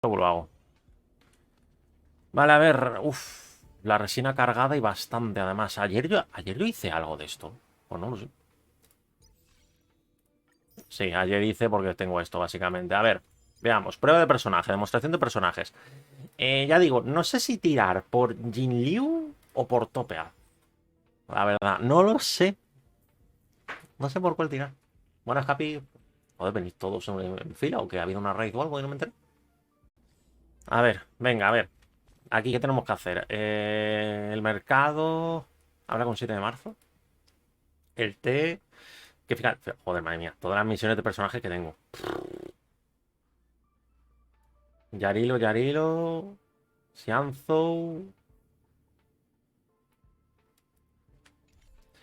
Luego lo hago. Vale, a ver. Uf, la resina cargada y bastante, además. Ayer yo hice algo de esto. O no lo sé. Sí, ayer hice porque tengo esto, básicamente. A ver, veamos. Prueba de personaje, demostración de personajes. Ya digo, no sé si tirar por Jingliu o por Topea. La verdad, no lo sé. No sé por cuál tirar. Buenas, Happy. Joder, venís todos en fila o que ha habido una raid o algo y no me enteré. A ver, venga, a ver. Aquí, ¿qué tenemos que hacer? El mercado. Habla con 7 de marzo. El té. Que fíjate, joder, madre mía. Todas las misiones de personajes que tengo. Yarilo, Yarilo. Xianzou.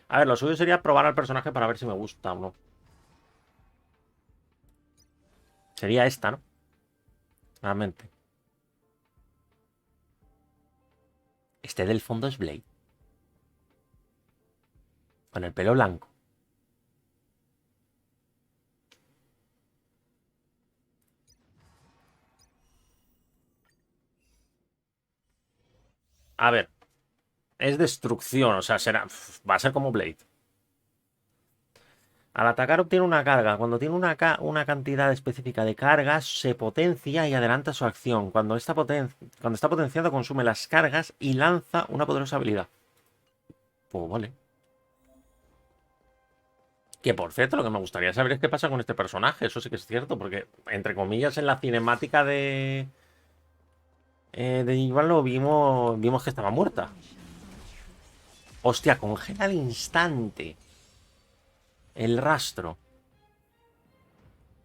A ver, lo suyo sería probar al personaje para ver si me gusta o no. Sería esta, ¿no? Realmente. Este del fondo es Blade. Con el pelo blanco. A ver, es destrucción, o sea, va a ser como Blade. Al atacar obtiene una carga. Cuando tiene una cantidad específica de cargas, se potencia y adelanta su acción. Cuando está potenciado, consume las cargas y lanza una poderosa habilidad. Pues vale. Que por cierto, lo que me gustaría saber es qué pasa con este personaje. Eso sí que es cierto, porque entre comillas en la cinemática de igual lo vimos que estaba muerta. Hostia, congela al instante el rastro.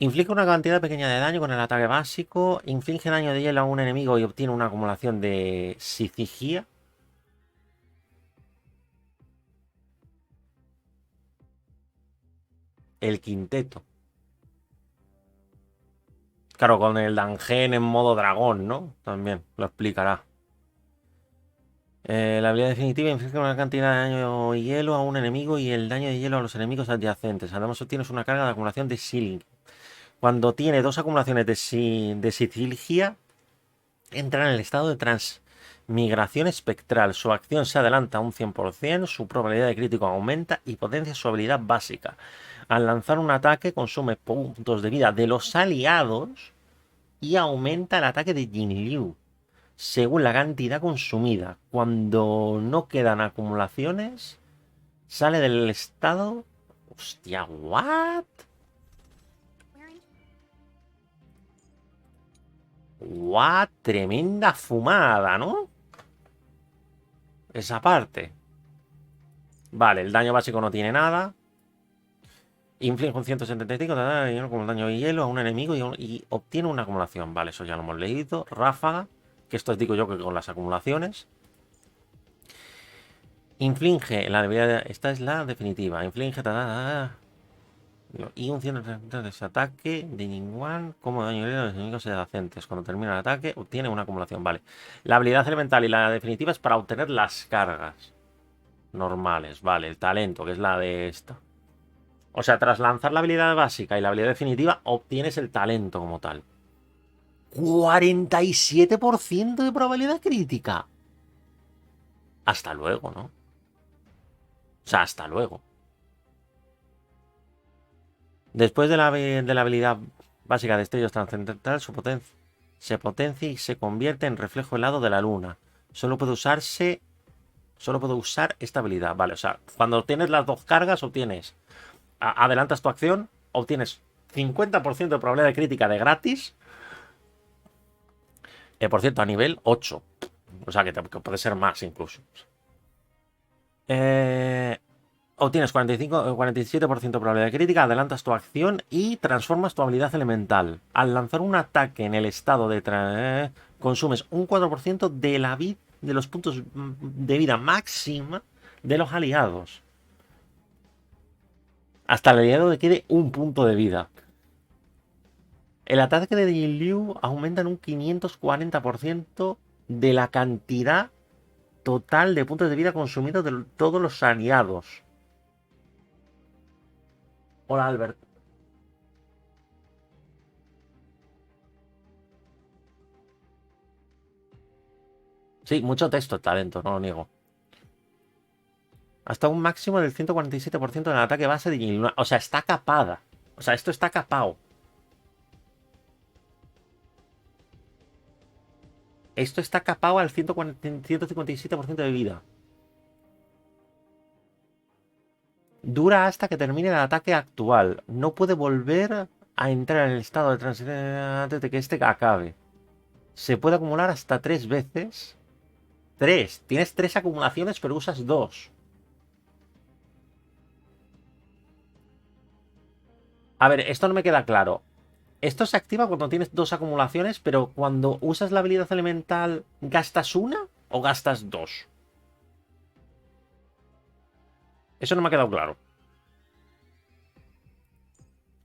Inflige una cantidad pequeña de daño con el ataque básico. Inflige daño de hielo a un enemigo y obtiene una acumulación de psicología. El quinteto. Claro, con el Dangen en modo dragón, ¿no? También lo explicará. La habilidad definitiva inflige una cantidad de daño y hielo a un enemigo y el daño de hielo a los enemigos adyacentes. Además, obtienes una carga de acumulación de Sealing. Cuando tiene dos acumulaciones de psicología, entra en el estado de transmigración espectral. Su acción se adelanta un 100%, su probabilidad de crítico aumenta y potencia su habilidad básica. Al lanzar un ataque, consume puntos de vida de los aliados y aumenta el ataque de Jingliu según la cantidad consumida. Cuando no quedan acumulaciones, sale del estado. Hostia, ¿what? ¿What? Tremenda fumada, ¿no? Esa parte. Vale, el daño básico no tiene nada. Inflige un 175 como daño de hielo a un enemigo y obtiene una acumulación. Vale, eso ya lo hemos leído. Ráfaga, que esto os digo yo que con las acumulaciones. Inflige la debilidad. Esta es la definitiva. Inflige. Y un 130 de ese ataque de ningún como daño a los enemigos adyacentes. Cuando termina el ataque, obtiene una acumulación. Vale. La habilidad elemental y la definitiva es para obtener las cargas normales. Vale, el talento, que es la de esta. O sea, tras lanzar la habilidad básica y la habilidad definitiva, obtienes el talento como tal. 47% de probabilidad crítica. Hasta luego, ¿no? O sea, hasta luego. Después de la habilidad básica de destellos trascendental, se potencia y se convierte en reflejo helado de la luna. Solo puede usarse. Solo puedo usar esta habilidad. Vale, o sea, cuando tienes las dos cargas, adelantas tu acción, obtienes 50% de probabilidad de crítica de gratis. Por cierto, a nivel 8. O sea, que puede ser más incluso. Eh, Obtienes 47% de probabilidad de crítica, adelantas tu acción y transformas tu habilidad elemental. Al lanzar un ataque en el estado consumes un 4% de los puntos de vida máxima de los aliados. Hasta el aliado le quede un punto de vida. El ataque de Jingliu aumenta en un 540% de la cantidad total de puntos de vida consumidos de todos los aliados. Hola, Albert. Sí, mucho texto, talento, no lo niego. Hasta un máximo del 147% del ataque base de Jingliu. O sea, está capada. O sea, esto está capado. Esto está capado al 157% de vida. Dura hasta que termine el ataque actual. No puede volver a entrar en el estado de transición antes de que este acabe. Se puede acumular hasta 3 veces. Tres. Tienes 3 acumulaciones, pero usas 2. A ver, esto no me queda claro. Esto se activa cuando tienes 2 acumulaciones, pero cuando usas la habilidad elemental, ¿gastas una o gastas 2? Eso no me ha quedado claro.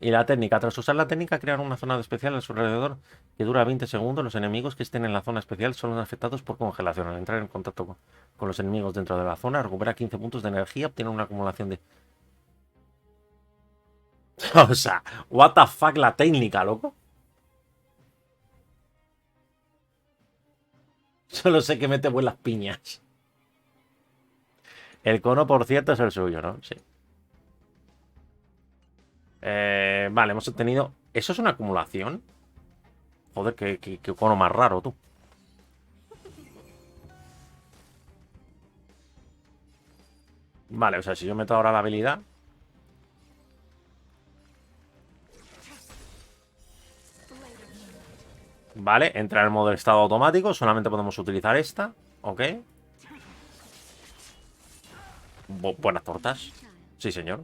Y la técnica. Tras usar la técnica, crear una zona especial a su alrededor que dura 20 segundos. Los enemigos que estén en la zona especial son afectados por congelación. Al entrar en contacto con los enemigos dentro de la zona, recupera 15 puntos de energía, obtiene una acumulación de... O sea, what the fuck la técnica, loco. Solo sé que mete buenas piñas. El cono, por cierto, es el suyo, ¿no? Sí. Vale, hemos obtenido... ¿Eso es una acumulación? Joder, qué cono más raro, tú. Vale, o sea, si yo meto ahora la habilidad... Vale, entra en el modo de estado automático. Solamente podemos utilizar esta. Ok. Buenas tortas. Sí, señor.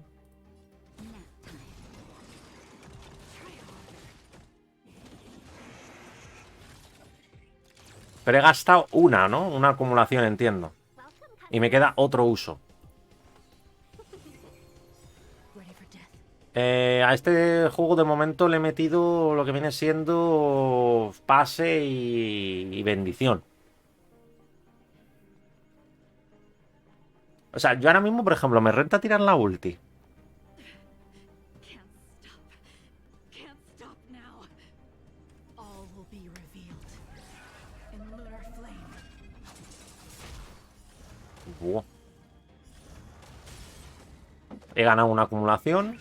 Pero he gastado una, ¿no? Una acumulación, entiendo. Y me queda otro uso. A este juego de momento le he metido lo que viene siendo pase y bendición. O sea, yo ahora mismo, por ejemplo, me renta tirar la ulti. Buah. He ganado una acumulación.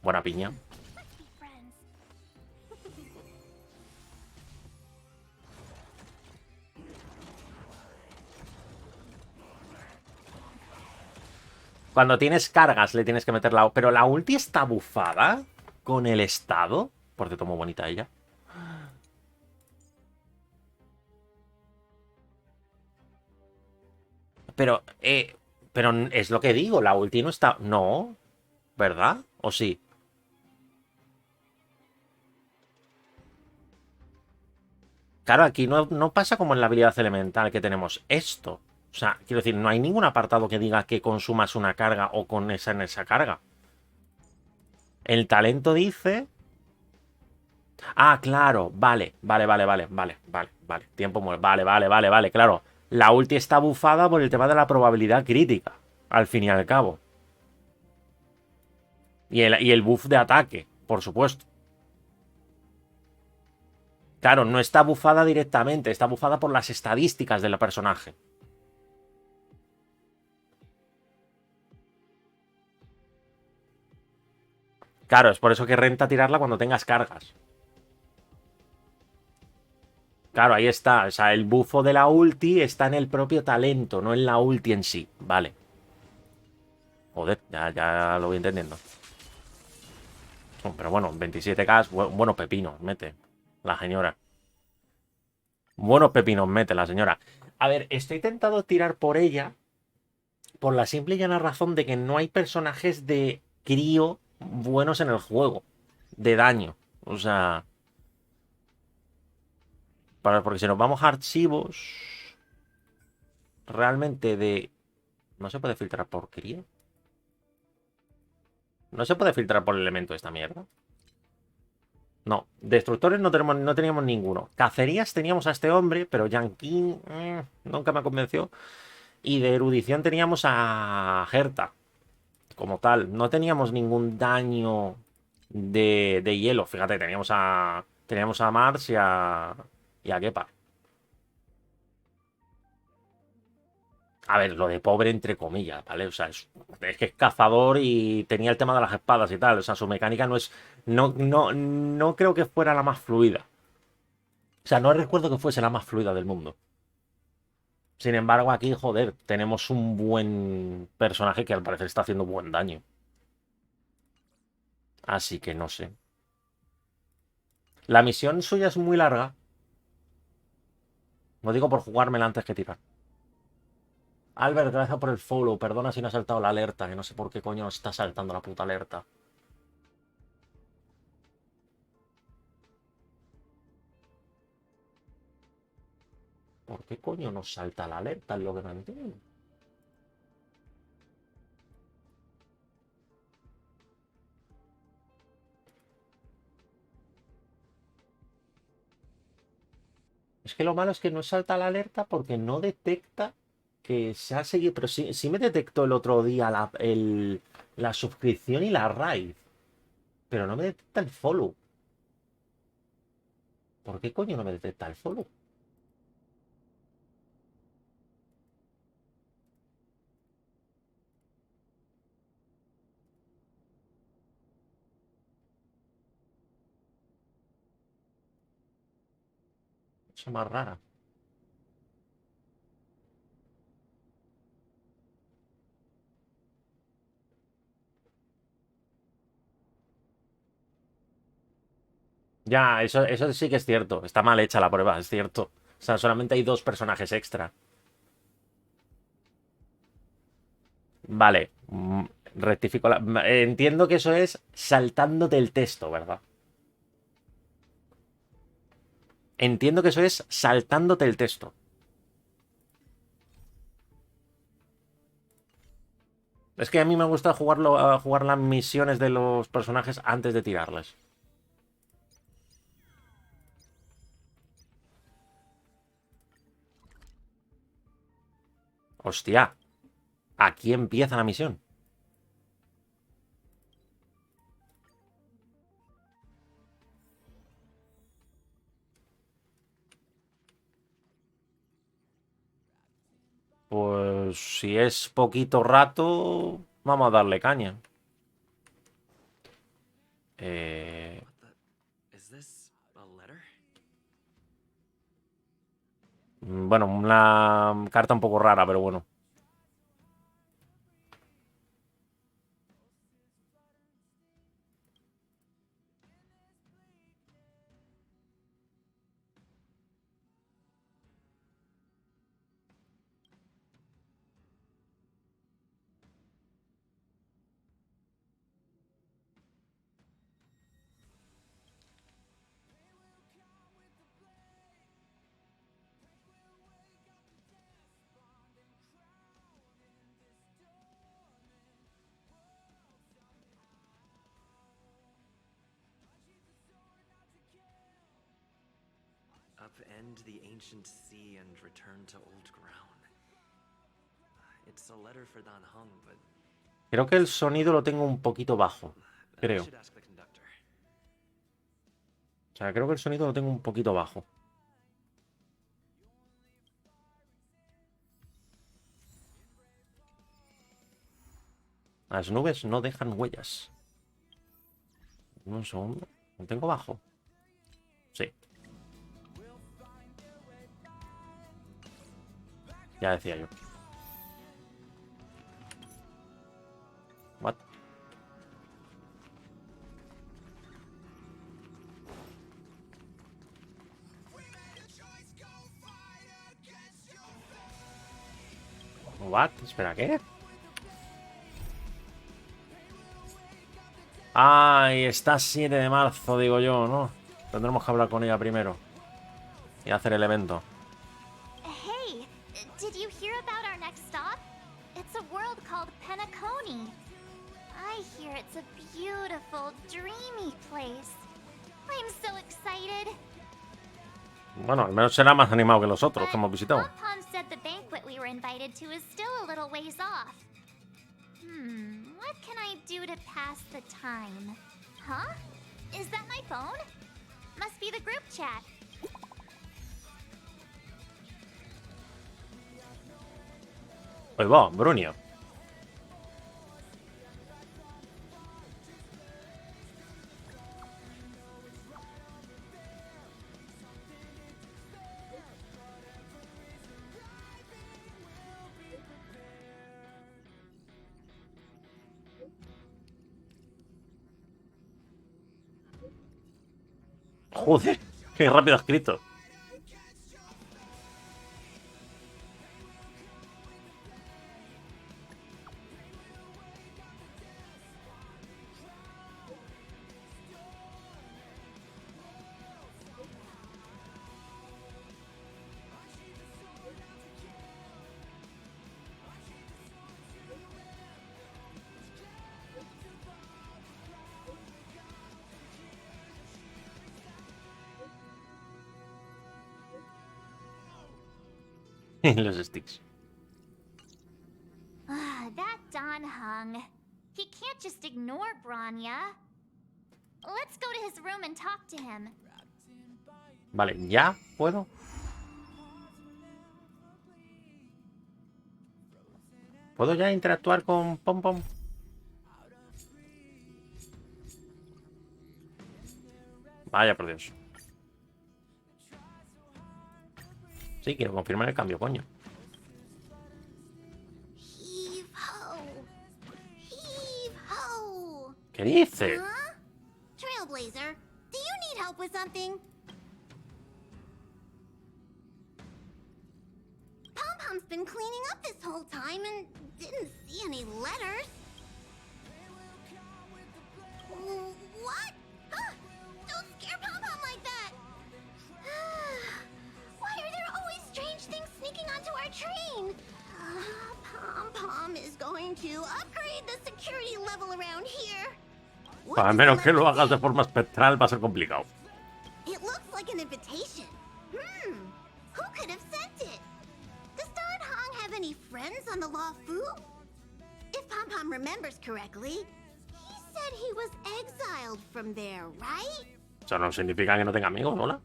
Buena piña. Cuando tienes cargas le tienes que meter la... Pero la ulti está bufada con el estado. Por cierto, muy bonita ella. Pero es lo que digo, la ulti no está... No, ¿verdad? ¿O sí? Claro, aquí no pasa como en la habilidad elemental que tenemos esto. O sea, quiero decir, no hay ningún apartado que diga que consumas una carga o con esa en esa carga. El talento dice... Ah, claro, vale. Tiempo muerto. Vale, claro. La ulti está bufada por el tema de la probabilidad crítica, al fin y al cabo. Y el buff de ataque, por supuesto. Claro, no está bufada directamente, está bufada por las estadísticas del personaje. Claro, es por eso que renta tirarla cuando tengas cargas. Claro, ahí está. O sea, el bufo de la ulti está en el propio talento, no en la ulti en sí. Vale. Joder, ya lo voy entendiendo. Pero bueno, 27k, bueno, pepinos, mete la señora. Buenos pepinos mete la señora. A ver, estoy tentado tirar por ella por la simple y llana razón de que no hay personajes de crío buenos en el juego. De daño. O sea, porque si nos vamos a archivos, realmente de... No se puede filtrar por crío. No se puede filtrar por elemento esta mierda. No, destructores no teníamos ninguno. Cacerías teníamos a este hombre, pero Yankin nunca me convenció. Y de erudición teníamos a Herta, como tal. No teníamos ningún daño de hielo. Fíjate, teníamos a Mars y a Gepard. A ver, lo de pobre entre comillas, ¿vale? O sea, es que es cazador y tenía el tema de las espadas y tal. O sea, su mecánica no es. No creo que fuera la más fluida. O sea, no recuerdo que fuese la más fluida del mundo. Sin embargo, aquí, joder, tenemos un buen personaje que al parecer está haciendo buen daño. Así que no sé. La misión suya es muy larga. Lo digo por jugármela antes que tirar. Albert, gracias por el follow. Perdona si no ha saltado la alerta, que no sé por qué coño está saltando la puta alerta. ¿Por qué coño no salta la alerta? Es lo que no entiendo. Es que lo malo es que no salta la alerta porque no detecta que se ha seguido. Pero sí me detectó el otro día la suscripción y la raid. Pero no me detecta el follow. ¿Por qué coño no me detecta el follow? Es más rara. Ya, eso sí que es cierto. Está mal hecha la prueba, es cierto. O sea, solamente hay dos personajes extra. Vale. Rectifico la. Entiendo que eso es saltándote el texto, ¿verdad? Entiendo que eso es saltándote el texto. Es que a mí me gusta jugar las misiones de los personajes antes de tirarles. Hostia, aquí empieza la misión. Pues si es poquito rato, vamos a darle caña. Eh, bueno, una carta un poco rara, pero bueno. Upend the ancient sea and return to old ground. It's a letter for Dan Hung, but Creo que el sonido lo tengo un poquito bajo. I Creo. should ask the conductor. O sea, creo que el sonido lo tengo un poquito bajo. Las nubes no dejan huellas. Un segundo. ¿Lo tengo bajo? Sí, ya decía yo. What? What? Espera, ¿qué? Ay, está 7 de marzo, digo yo, ¿no? Tendremos que hablar con ella primero y hacer el evento. Hey, did you hear about our next stop? It's a world called Penacony. I hear it's a beautiful, dreamy place. I'm so excited. Bueno, al menos será más animado que los otros But que hemos visitado. Pom said the banquet we were invited to is still a little ways off. What can I do to pass the time? Huh? Is that my phone? Must be the group chat. Ahí va, Brunio. Joder, qué rápido ha escrito. Los sticks. That Don Hung. He can't just ignore Branya. Let's go to his room and talk to him. Vale, ¿ya puedo? ¿Puedo ya interactuar con Pom Pom? Vaya por Dios. Sí, quiero confirmar el cambio, coño. Heave ho! Heave ho! ¿Qué dice? Huh? Trailblazer, do you need help with something? Pom-Pom's been cleaning up this whole time and didn't see any letters. What? Huh? Don't scare Pom-Pom like that! Why are there always strange things sneaking onto our train? Pom-Pom is going to upgrade the security level around here. What A does menos the que lo letter hagas de say? forma espectral, va a ser complicado. It looks like an invitation. Who could have sent it? Does Don Hong have any friends on the Law Fu? If Pom-Pom remembers correctly, he said he was exiled from there, right? Eso no significa que no tenga amigos, ¿hola?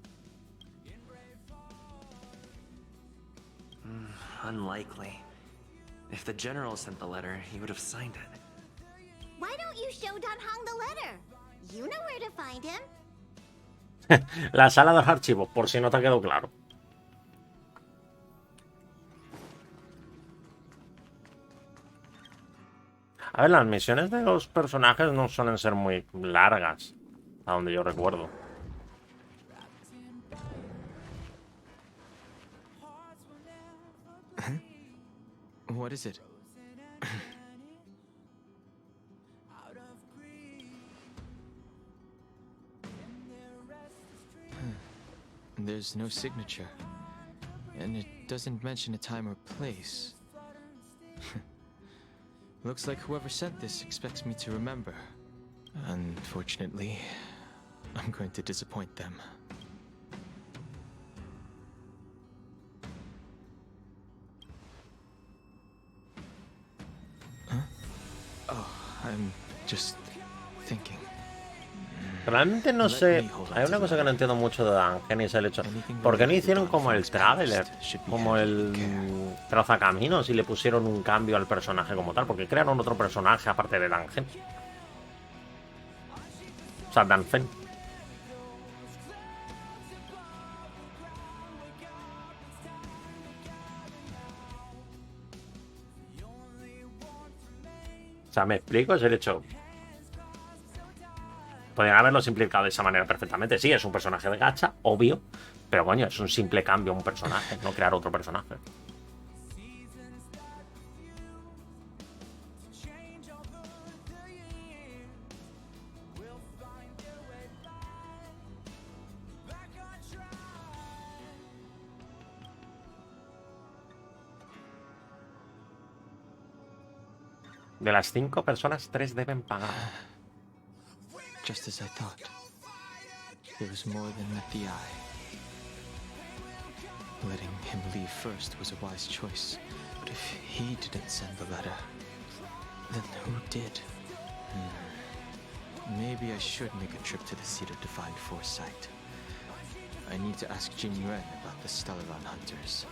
Unlikely. If the general sent the letter, he would have signed it. Why don't you show Don Hong the letter? You know where to find him. La sala de los archivos, por si no te ha quedado claro. A ver, las misiones de los personajes no suelen ser muy largas, a donde yo recuerdo. What is it? There's no signature. And it doesn't mention a time or place. Looks like whoever sent this expects me to remember. Unfortunately, I'm going to disappoint them. Huh? Oh, I'm just thinking. Realmente no sé. Hay una cosa que no entiendo mucho de Dungeon y es el hecho. ¿Por qué no hicieron como el Traveler? Como el Trazacaminos y le pusieron un cambio al personaje como tal? Porque crearon otro personaje aparte de Dungeon. O sea, Dungeon. O sea, me explico, es el hecho. Podrían haberlo simplificado de esa manera perfectamente. Sí, es un personaje de gacha, obvio. Pero coño, es un simple cambio a un personaje, no crear otro personaje. De las 5 personas, 3 deben pagar. Just as I thought. There was more than met the eye. Letting him leave first was a wise choice. But if he didn't send the letter, then who did? Maybe I should make a trip to the seat of Divine Foresight. I need to ask Jingliu about the Stellaron Hunters.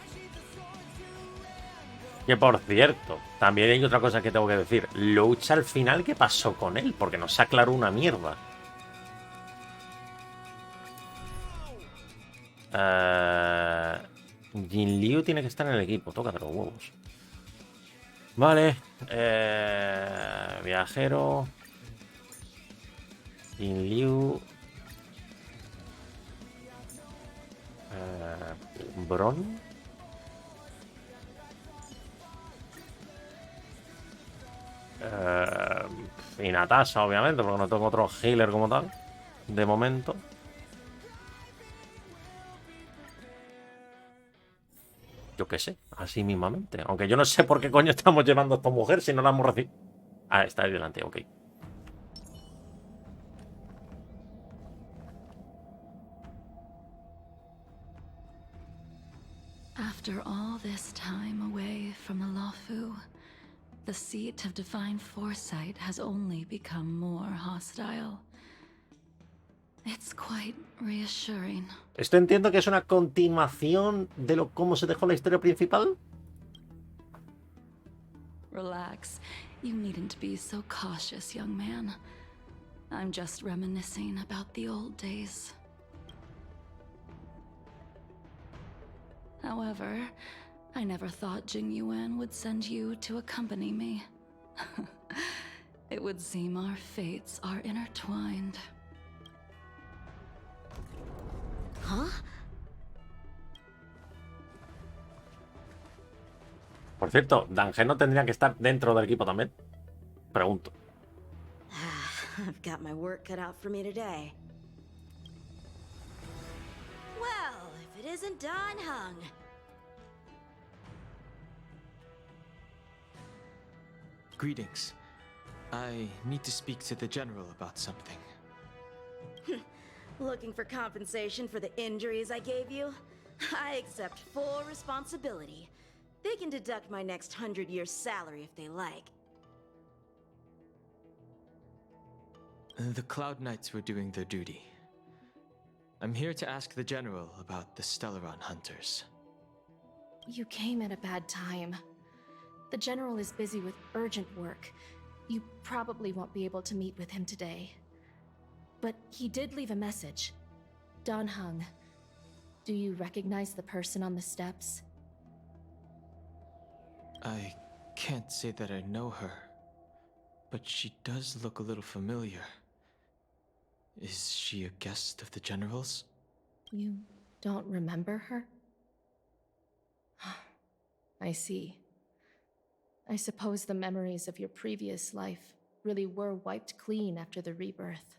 Que por cierto, también hay otra cosa que tengo que decir. Lucha al final, ¿qué pasó con él? Porque no se aclaró una mierda. Jingliu tiene que estar en el equipo. Tócate los huevos. Vale. Viajero. Jingliu. Bron. Y Natasha, obviamente, porque no tengo otro healer como tal. De momento. Yo qué sé, así mismamente. Aunque yo no sé por qué coño estamos llevando a esta mujer si no la hemos recibido. Ah, está ahí delante, ok. After all this time away from the Luofu, the seat of divine foresight has only become more hostile. It's quite reassuring. Esto entiendo que es una continuación de cómo se dejó la historia principal. Relax. You needn't be so cautious, young man. I'm just reminiscing about the old days. However, I never thought Jingyuan would send you to accompany me. It would seem our fates are intertwined. Huh? Por cierto, Dange no tendría que estar dentro del equipo también. Pregunto. I've got my work cut out for me today. Well, if it isn't Dan Hung. Greetings. I need to speak to the general about something. Looking for compensation for the injuries I gave you? I accept full responsibility. They can deduct my next 100 years' salary if they like. The Cloud Knights were doing their duty. I'm here to ask the general about the Stellaron hunters. You came at a bad time. The general is busy with urgent work. You probably won't be able to meet with him today. But he did leave a message. Dan Hung. Do you recognize the person on the steps? I can't say that I know her, but she does look a little familiar. Is she a guest of the general's? You don't remember her? I see. I suppose the memories of your previous life really were wiped clean after the rebirth.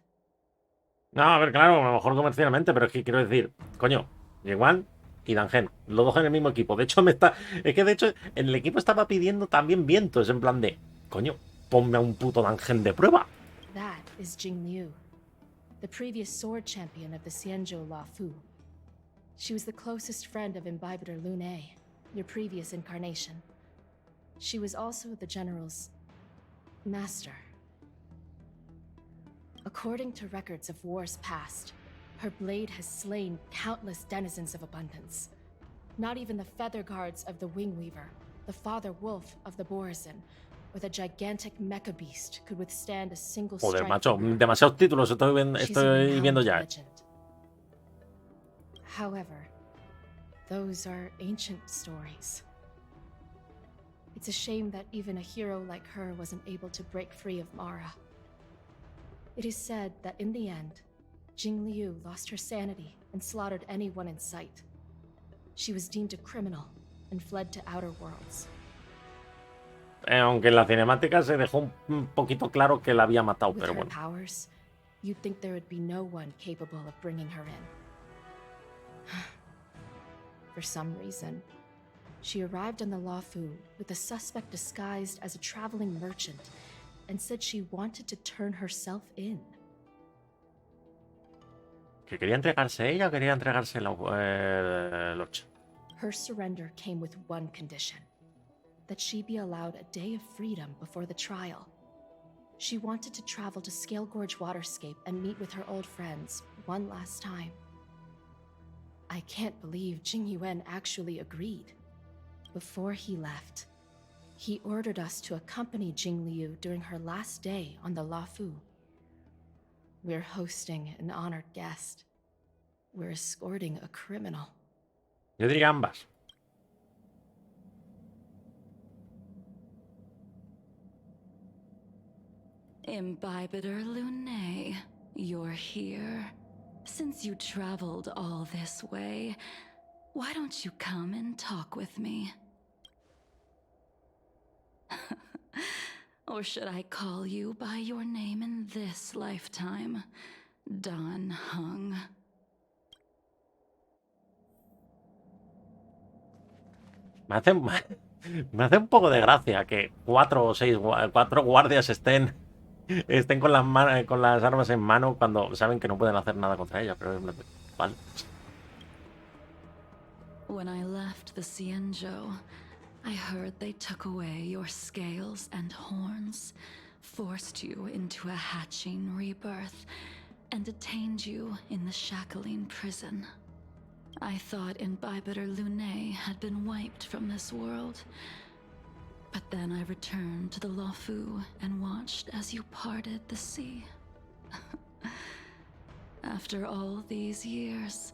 No, a ver, claro, a lo mejor comercialmente, pero es que quiero decir, coño, Yeguan y Dangen, los dos en el mismo equipo. De hecho, es que de hecho, en el equipo estaba pidiendo también vientos, en plan de, coño, ponme a un puto Dangen de prueba. That is Jingliu, the previous sword champion of the Xianzhou Luofu. She was the closest friend of Imbibitor Lune, your previous incarnation. She was also the general's master. According to records of wars past, her blade has slain countless denizens of abundance. Not even the feather guards of the Wingweaver, the father wolf of the Borazon, or the gigantic mecha beast could withstand a single strike. Joder, macho, demasiados títulos estoy viendo ya. However, those are ancient stories. It's a shame that even a hero like her wasn't able to break free of Mara. It is said that in the end, Jingliu lost her sanity and slaughtered anyone in sight. She was deemed a criminal and fled to outer worlds. Aunque en la cinemática se dejó un poquito claro que la había matado, With pero her bueno. powers, you'd think there would be no one capable of bringing her in. For some reason, she arrived on the Luofu with a suspect disguised as a traveling merchant and said she wanted to turn herself in. ¿Que quería entregarse ella o quería entregarse Locha? Her surrender came with one condition: that she be allowed a day of freedom before the trial. She wanted to travel to Scale Gorge Waterscape and meet with her old friends one last time. I can't believe Jingyuan actually agreed. Before he left, He ordered us to accompany Jingliu during her last day on the Lafu. We're hosting an honored guest. We're escorting a criminal. Yo diría ambas. Imbibitor Lunae, you're here. Since you traveled all this way, why don't you come and talk with me? Or should I call you by your name in this lifetime? Dan Hung. Me hace, me hace un poco de gracia que 4 o 6 4 guardias estén con con las armas en mano cuando saben que no pueden hacer nada contra ella, pero vale. When I left the Xianzhou, I heard they took away your scales and horns, forced you into a hatching rebirth, and detained you in the shackling prison. I thought Imbibitor Lunae had been wiped from this world. But then I returned to the Lafu and watched as you parted the sea. After all these years,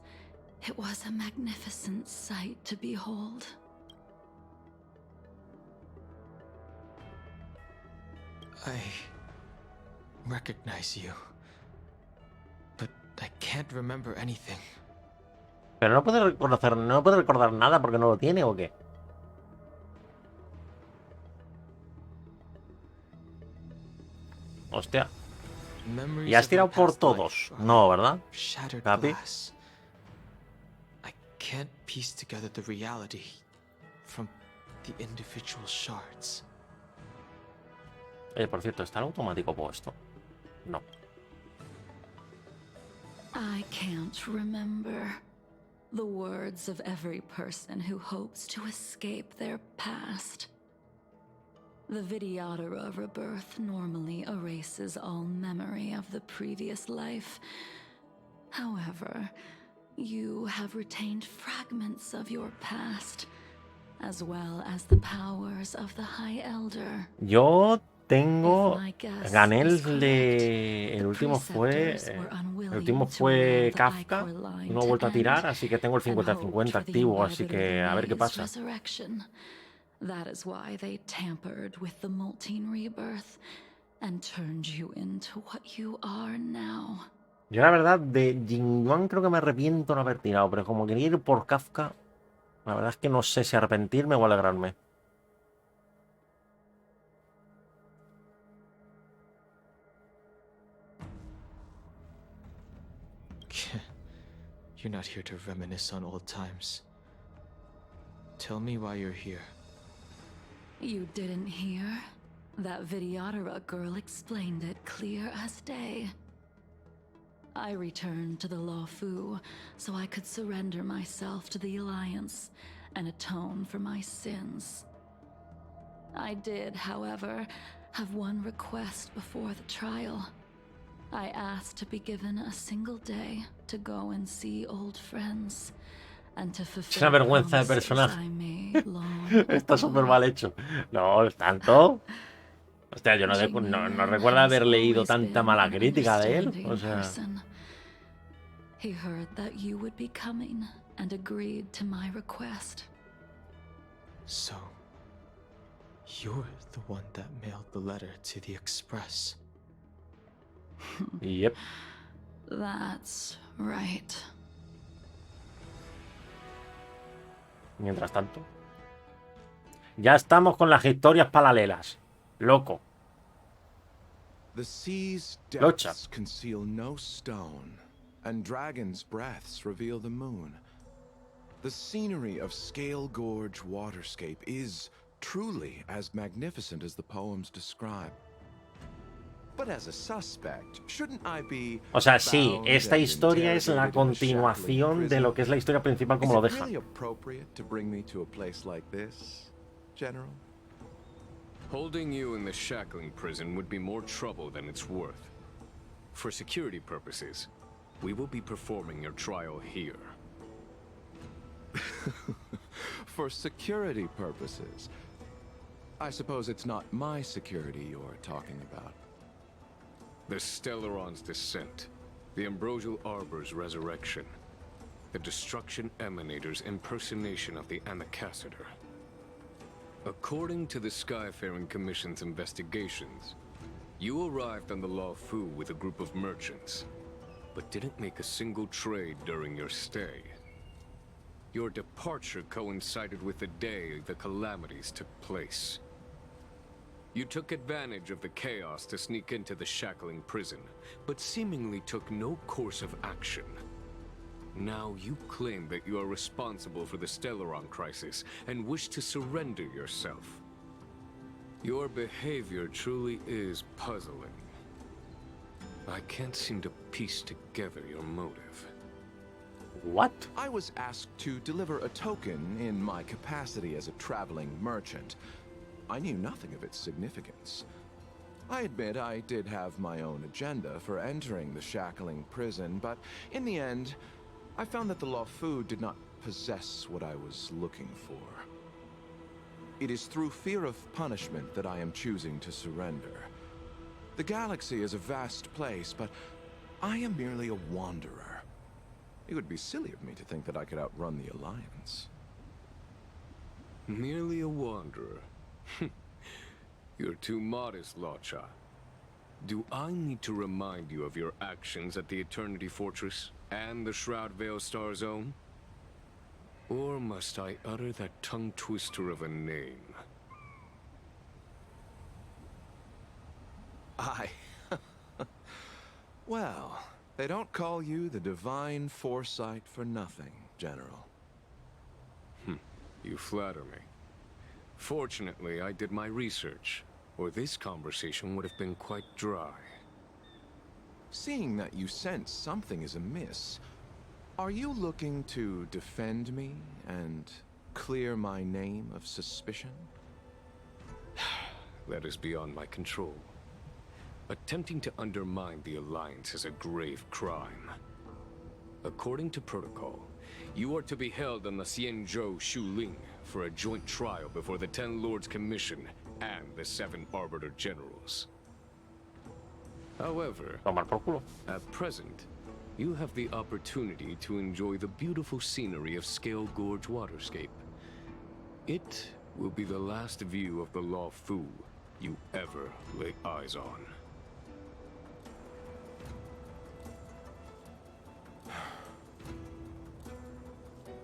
it was a magnificent sight to behold. I recognize you, but I can't remember anything. Pero no puede recordar nada porque no lo tiene o qué. Hostia. Memories Y has of my tirado por past todos. life are No, ¿verdad? Shattered Capi. glass. I can't piece together the reality from the individual shards. Oye, por cierto, ¿está el automático puesto? No. I can't remember. The words of every person who hopes to escape their past. The Vidyadhara rebirth normally erases all memory of the previous life. However, you have retained fragments of your past, as well as the powers of the High Elder. Yo tengo... If my guess Gané is correct, el the último fue... preceptors were El unwilling último to fue allow the Kafka. Ichor line No he to vuelto a tirar, end, así que tengo el and hoped 50-50 for the activo, así Imbibitor que a ver qué Lunae's pasa. resurrection. That is why they tampered with the molting rebirth and turned you into what you are now. Yo la verdad de Jingliu creo que me arrepiento no haber tirado, pero como quería ir por Kafka, la verdad es que no sé si arrepentirme o alegrarme. You're not here to reminisce on old times. Tell me why you're here. You didn't hear? That Vidyadhara girl explained it clear as day. I returned to the Lafu so I could surrender myself to the Alliance and atone for my sins. I did, however, have one request before the trial. I asked to be given a single day to go and see old friends and to fulfill Es una vergüenza de promises personaje. I made long Está súper ago. mal hecho. No, tanto. Hostia, yo no recuerdo haber leído tanta mala crítica de él. O sea... He heard that you would be coming and agreed to my request. So, you're the one that mailed the letter to the Express. Yep. That's right. Mientras tanto. Ya estamos con las historias paralelas. Loco. The sea's Locha. depths conceal no stone, and dragons' breaths reveal the moon. The scenery of Scale Gorge waterscape is truly as magnificent as the poems describe. But as a suspect, shouldn't I be O sea, sí, bound esta and historia es la interrogated in a shackling continuación de lo que es la historia principal como Is lo it deja. really appropriate to bring me to a place like this, General? Holding you in the shackling prison would be more trouble than it's worth. For security purposes, we will be performing your trial here. For security purposes. I suppose it's not my security you're talking about. The Stellaron's descent, the Ambrosial Arbor's resurrection, the Destruction Emanator's impersonation of the Anacaster. According to the Skyfaring Commission's investigations, you arrived on the Luofu with a group of merchants, but didn't make a single trade during your stay. Your departure coincided with the day the calamities took place. You took advantage of the chaos to sneak into the shackling prison, but seemingly took no course of action. Now you claim that you are responsible for the Stellaron crisis and wish to surrender yourself. Your behavior truly is puzzling. I can't seem to piece together your motive. What? I was asked to deliver a token in my capacity as a traveling merchant. I knew nothing of its significance. I admit I did have my own agenda for entering the shackling prison, but in the end, I found that the Luofu did not possess what I was looking for. It is through fear of punishment that I am choosing to surrender. The galaxy is a vast place, but I am merely a wanderer. It would be silly of me to think that I could outrun the Alliance. Merely a wanderer? You're too modest, Locha. Do I need to remind you of your actions at the Eternity Fortress and the Shroud Veil Star Zone? Or must I utter that tongue twister of a name? Well, they don't call you the Divine Foresight for nothing, General. You flatter me. Fortunately, I did my research, or this conversation would have been quite dry. Seeing that you sense something is amiss, are you looking to defend me and clear my name of suspicion? That is beyond my control. Attempting to undermine the Alliance is a grave crime. According to protocol, you are to be held on the Xianzhou Shuling for a joint trial before the Ten Lords Commission and the 7 Arbiter Generals. However, Tomar por culo. at present, you have the opportunity to enjoy the beautiful scenery of Scale Gorge Waterscape. It will be the last view of the Luofu you ever lay eyes on.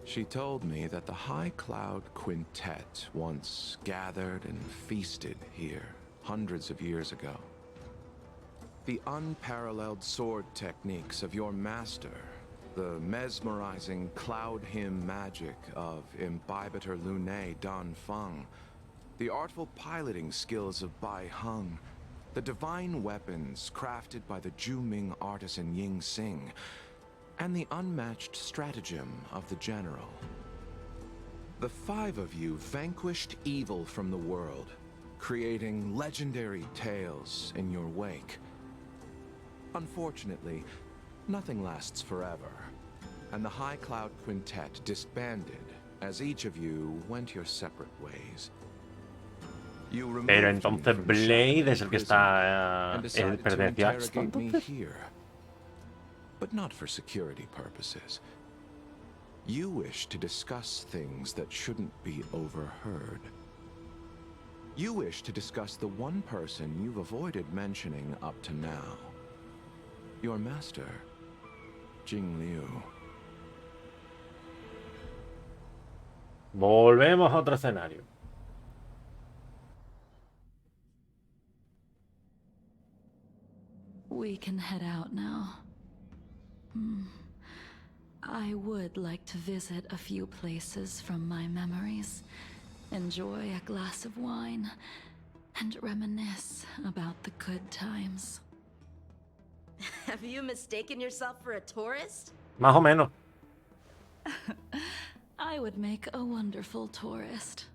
She told me that the High Cloud Quintet once gathered and feasted here hundreds of years ago. The unparalleled sword techniques of your master, the mesmerizing cloud hymn magic of Imbibitor Lunae Dan Feng, the artful piloting skills of Bai Heng, the divine weapons crafted by the Juming artisan Ying Xing, and the unmatched stratagem of the General. The 5 of you vanquished evil from the world, creating legendary tales in your wake. Unfortunately, nothing lasts forever, and the High Cloud Quintet disbanded as each of you went your separate ways. You Pero removed me entonces from the Blade es shackling el que prison está and decided to pertenecía a esto, interrogate me entonces. here. But not for security purposes. You wish to discuss things that shouldn't be overheard. You wish to discuss the one person you've avoided mentioning up to now. Your master, Jingliu. Volvemos a otro escenario. We can head out now. I would like to visit a few places from my memories, enjoy a glass of wine, and reminisce about the good times. Have you mistaken yourself for a tourist? Más o menos. I would make a wonderful tourist.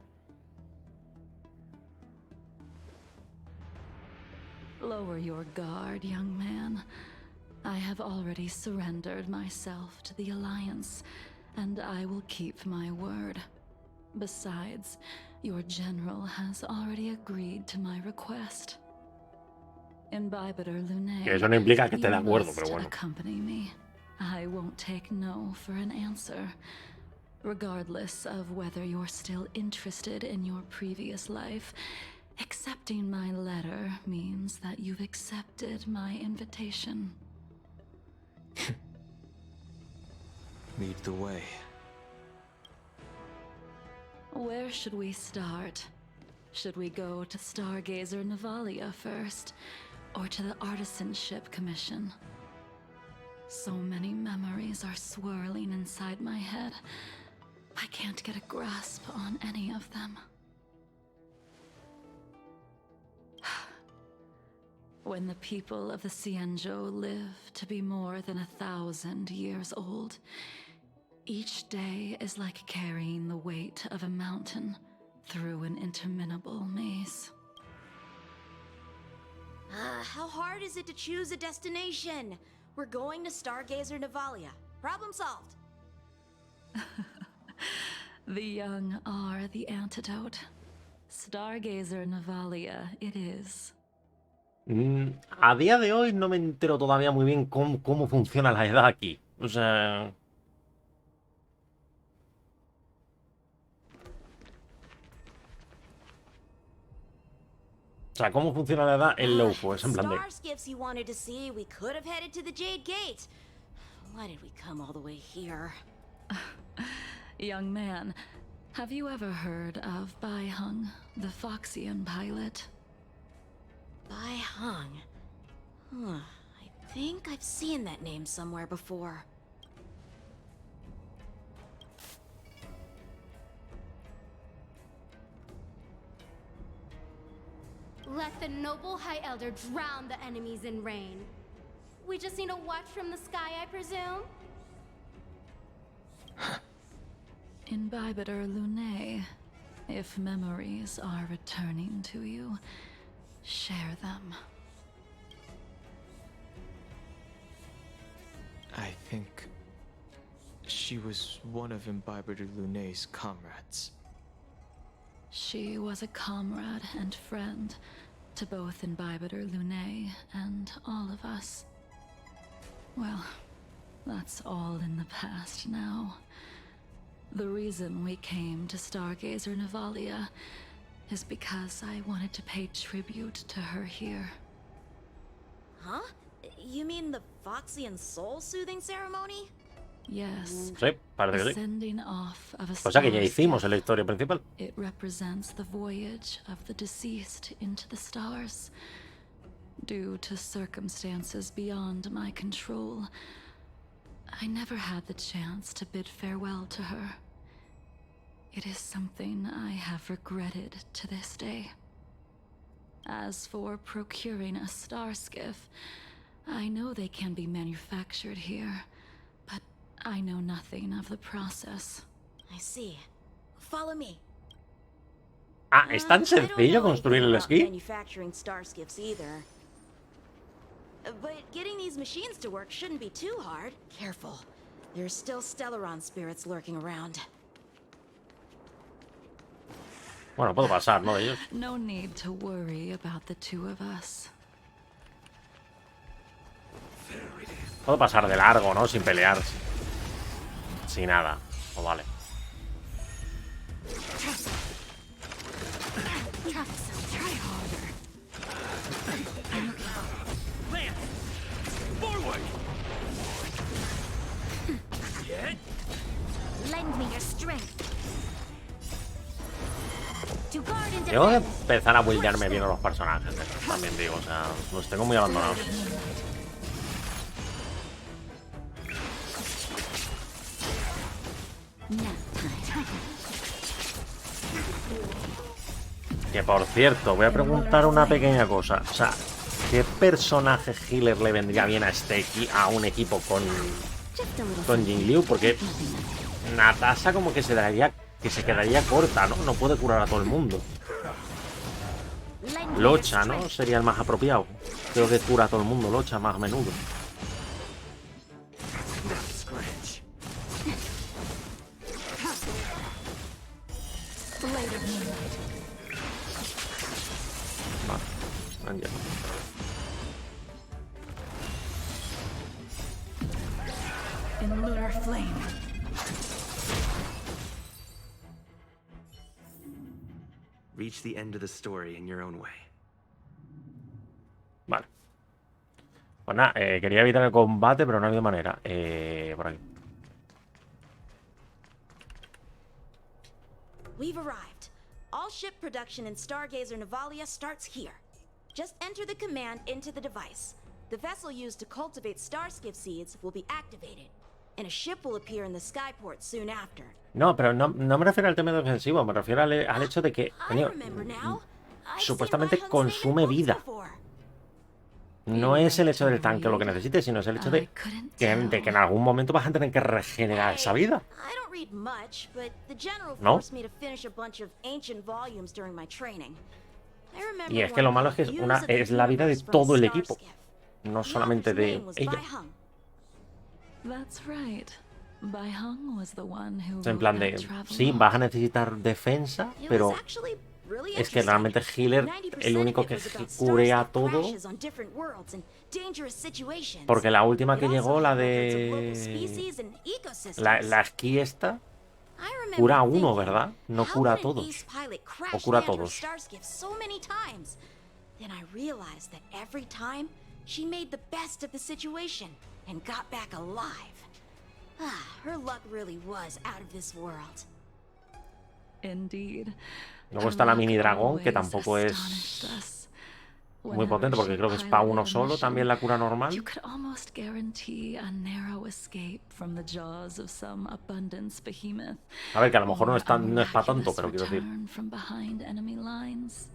Lower your guard, young man. I have already surrendered myself to the Alliance, and I will keep my word. Besides, Your general has already agreed to my request. Imbibitor Lunae, Que eso no implica que esté de you acuerdo, must pero bueno. accompany me. I won't take no for an answer, regardless of whether you're still interested in your previous life. Accepting my letter means that you've accepted my invitation. Lead the way. Where should we start? Should we go to Stargazer Navalia first, or to the Artisanship Commission? So many memories are swirling inside my head. I can't get a grasp on any of them. When the people of the Xianzhou live to be more than 1,000 years old, each day is like carrying the weight of a mountain through an interminable maze. How hard is it to choose a destination? We're going to Stargazer Navalia. Problem solved. The young are the antidote. Stargazer Navalia it is. A día de hoy no me entero todavía muy bien cómo funciona la edad aquí. O sea... ¿cómo funciona la edad en Lowfo? Es en plan de... Star skiffs you wanted to see, we could have headed to the Jade Gate. Why did we come all the way here? Young man, have you ever heard of Bai Hung, the Foxian pilot? Bai Hung. Huh. I think I've seen that name somewhere before. Let the noble High Elder drown the enemies in rain. We just need a watch from the sky, I presume? Imbibitor Lunae, if memories are returning to you, share them. I think she was one of Imbibitor Lunae's comrades. She was a comrade and friend to both Imbibitor Lunae and all of us. Well, that's all in the past now. The reason we came to Stargazer Navalia is because I wanted to pay tribute to her here. Huh? You mean the Foxian soul soothing ceremony? Yes. Sí, parece que sí. Sending off of a O sea que ya star hicimos skiff. la historia principal. It represents the voyage of the deceased into the stars. Due to circumstances beyond my control, I never had the chance to bid farewell to her. It is something I have regretted to this day. As for procuring a star skiff, I know they can be manufactured here, but I know nothing of the process. I see. Follow me. Ah, es tan I don't sencillo know construir anything el about esquí. manufacturing star skiffs either. But getting these machines to work shouldn't be too hard. Careful. There's still Stellaron spirits lurking around. Bueno, puedo pasar, ¿no? De ellos. No need to worry about the two of us. Puedo pasar de largo, ¿no? Sin pelear. Sin nada. Pues vale. Try harder. Lend me your strength. To guard and Tengo que defend. empezar a buildearme bien a los personajes, también digo, o sea, los tengo muy abandonados. Que por cierto, voy a preguntar una pequeña cosa. O sea, ¿qué personaje healer le vendría bien a a un equipo con Jingliu? Porque Natasha como que se quedaría corta, ¿no? No puede curar a todo el mundo. Locha, ¿no? Sería el más apropiado. Creo que cura a todo el mundo, Locha, más a menudo. Blade of Moonlight. Reach the end of the story in your own way. Vale. Pues nada, quería evitar el combate, pero no ha habido manera. Por aquí. We've arrived. All ship production in Stargazer Navalia starts here. Just enter the command into the device. The vessel used to cultivate starskiff seeds will be activated, and a ship will appear in the skyport soon after. No, pero no me refiero al tema defensivo, me refiero al hecho de que, I coño, remember now. I've supuestamente seen Baihung's consume name in vida. books before. No es el hecho del tanque lo que necesites, sino es el hecho de que en algún momento vas a tener que regenerar esa vida. I don't read much, but the general ¿No? forced me to finish a bunch of ancient volumes during my training. I remember Y es que one lo malo es que called Views of the es la vida de Universe from todo el a equipo, Starskiff. no The solamente author's de name was ella. Baihung. That's right. Baihung was the one who En wrote plan that de, travel sí, log. vas a necesitar defensa, It pero was actually really es que interesting. realmente healer, 90% el único of que it was about curea Starskiff todo, crashes on different worlds and dangerous situations. porque la última que It also llegó, la had records of local de species and ecosystems. la esquí esta, I remember cura a uno, thinking, ¿verdad? No how cura a could an todos. ace pilot O crash cura a land her todos. starskiff so many times? Then I realized that every time she made the best of the situation and got back alive. Ah, her luck really was out of this world. Indeed. Luego está la Her mini luck dragón, que always tampoco astonished es us. muy Whenever potente, porque she creo que es para uno piloted a solo, mission, también la cura you normal. could almost guarantee a narrow escape from the jaws of some abundance behemoth. A ver, que a lo mejor no or es, a no es para tanto, miraculous pero quiero decir. return from behind enemy lines.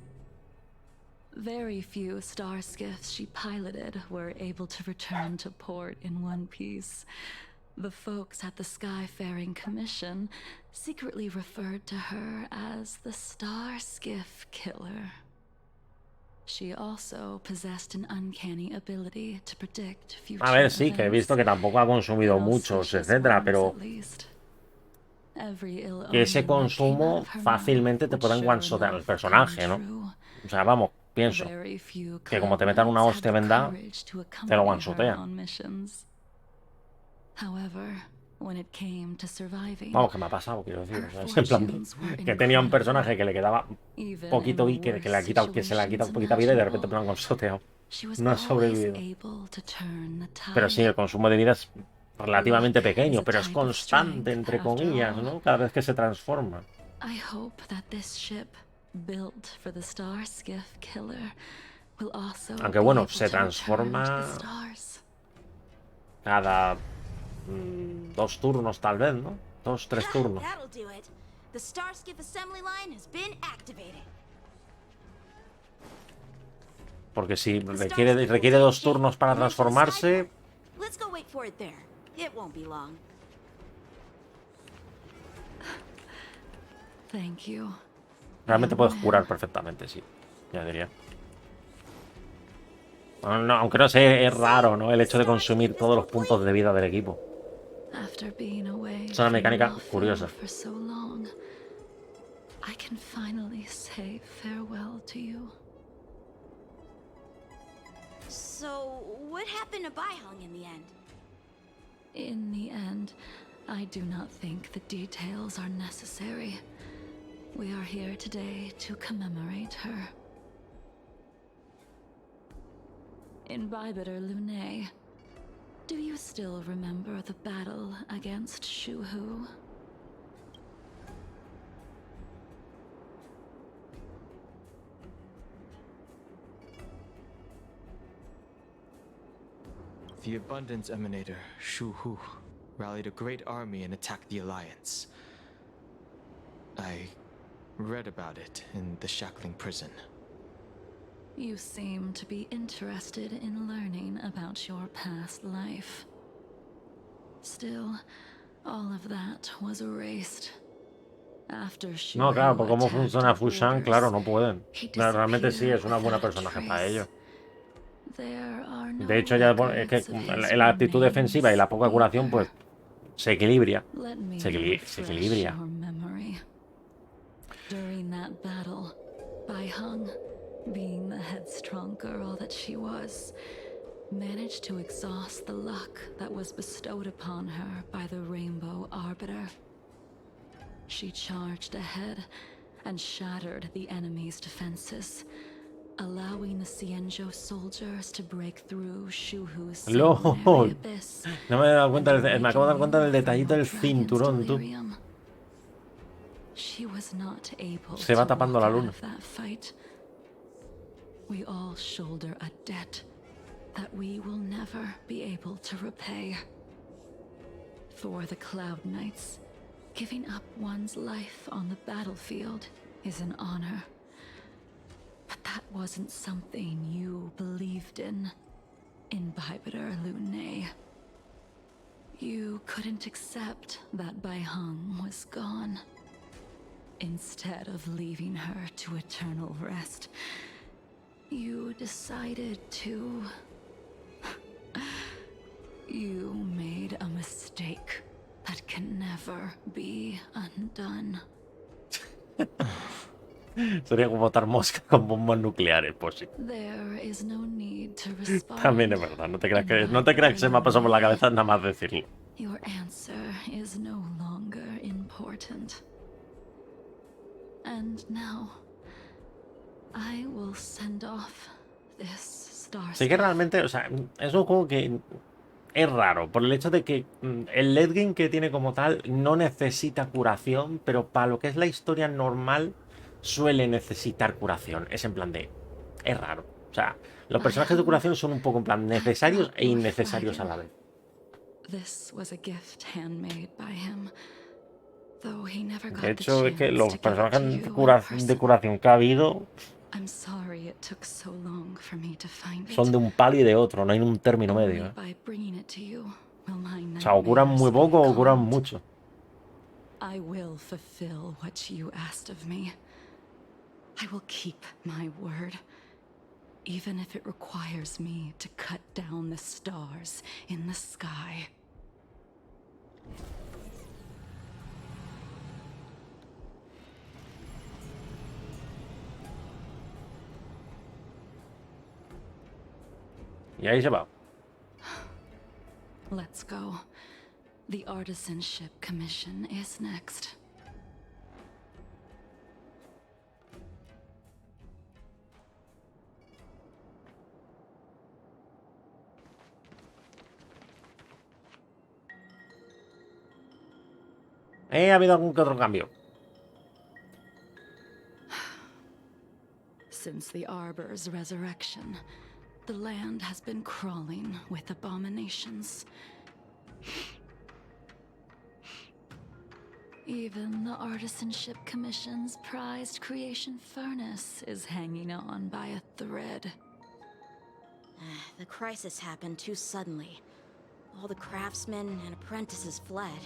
Very few star skiffs she piloted were able to return to port in one piece. The folks at the Skyfaring Commission secretly referred to her as the Star Skiff Killer. She also possessed an uncanny ability to predict future A ver, sí, que he visto que tampoco ha consumido muchos, etcétera, pero que ese consumo fácilmente te pueden one-shotear al personaje, ¿no? O sea, vamos, pienso que como te metan una hostia vendada, te lo one-shotean. Vamos, que me ha pasado, quiero decir. O sea, es en plan que tenía un personaje que le quedaba poquito y que le ha quitado, que se le ha quitado poquita vida y de repente me lo han one-shoteado. No ha sobrevivido. Pero sí, el consumo de vida es relativamente pequeño, pero es constante, entre comillas, ¿no? Cada vez que se transforma. Aunque bueno, se transforma cada 2 turnos tal vez, ¿no? 2, 3 turnos. That'll do it. The starskiff assembly line has been activated. Porque si requiere 2 turnos para transformarse. Let's go wait for it there. It won't be long. Thank you. Realmente puedes curar perfectamente, sí. Ya diría. Bueno, no, aunque no sé, es raro, ¿no? El hecho de consumir todos los puntos de vida del equipo. Es una mecánica curiosa. I can finally say farewell to you. So, what happened to Baihung in the end? In the end, I do not think the details are necessary. We are here today to commemorate her. In Bibiter Lunae, do you still remember the battle against Shuhu? The Abundance Emanator, Shu Hu, rallied a great army and attacked the Alliance. I read about it in the Shackling prison. You seem to be interested in learning about your past life. Still, all of that was erased. After Shu No, claro, por cómo attacked funciona Fushan, Borders, claro, no pueden. he Realmente sí, es una buena disappeared personaje without a para ello. trace. There are no De hecho, ya es que records of his la actitud defensiva y la poca remains curación, pues, either. se equilibra. Let me Se refresh equilibra. your memory. During that battle, Baihung, being the headstrong girl that she was, managed to exhaust the luck that was bestowed upon her by the Rainbow Arbiter. She charged ahead and shattered the enemy's defenses, allowing the Xianzhou soldiers to break through Shuhu's sanguinary LOL. abyss. No me he dado cuenta, and me acabo de dar awaken cuenta you del from detallito your del dragon's cinturón, tú. delirium. She was not able Se va to tapando walk la out luna. of that fight. We all shoulder a debt that we will never be able to repay. For the Cloud Knights, giving up one's life on the battlefield is an honor. But that wasn't something you believed in, Imbibitor Lunay. You couldn't accept that Bai Heng was gone. Instead of leaving her to eternal rest, you decided to... You made a mistake that can never be undone. Sería como matar moscas con bombas nucleares, pues sí. There is no need to respond. También es verdad, no te creas que se me ha pasado por la cabeza nada más decirlo. Your answer is no longer important. And now, I will send off this star. Sí que realmente, o sea, es un juego que es raro, por el hecho de que el late game que tiene como tal no necesita curación, pero para lo que es la historia normal suele necesitar curación. Es en plan de... es raro. O sea, los personajes de curación son un poco en plan necesarios e innecesarios a la vez. De hecho, es que los personajes de curación que ha habido son de un palo y de otro, no hay un término medio. O sea, o curan muy poco o curan mucho. I will fulfill what you asked of me. I will keep my word, even if it requires me to cut down the stars in the sky. Y ahí se va. Let's go. The Artisanship Commission is next. Ha habido algún que otro cambio. Since the Arbor's resurrection, the land has been crawling with abominations. Even the Artisanship Commission's prized creation furnace is hanging on by a thread. The crisis happened too suddenly. All the craftsmen and apprentices fled.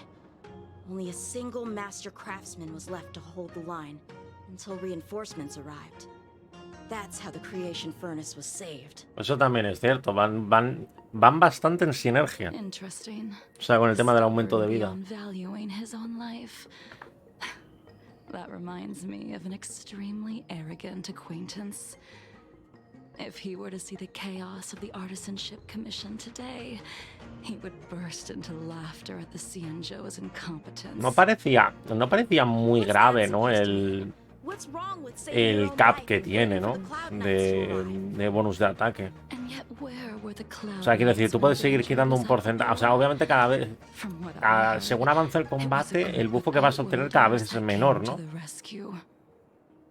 Only a single master craftsman was left to hold the line until reinforcements arrived. That's how the creation furnace was saved. Eso también es cierto, van bastante en sinergia. O sea, con el tema del aumento de vida. That reminds me of an extremely arrogant acquaintance. If he were to see the chaos of the Artisanship Commission today, he would burst into laughter at the Xianzhou's incompetence. No parecía muy grave, ¿no? El cap que tiene, ¿no? De bonus de ataque. O sea, quiero decir, tú puedes seguir quitando un porcentaje. O sea, obviamente cada vez, según avance el combate, el buffo que vas a obtener cada vez es menor, ¿no?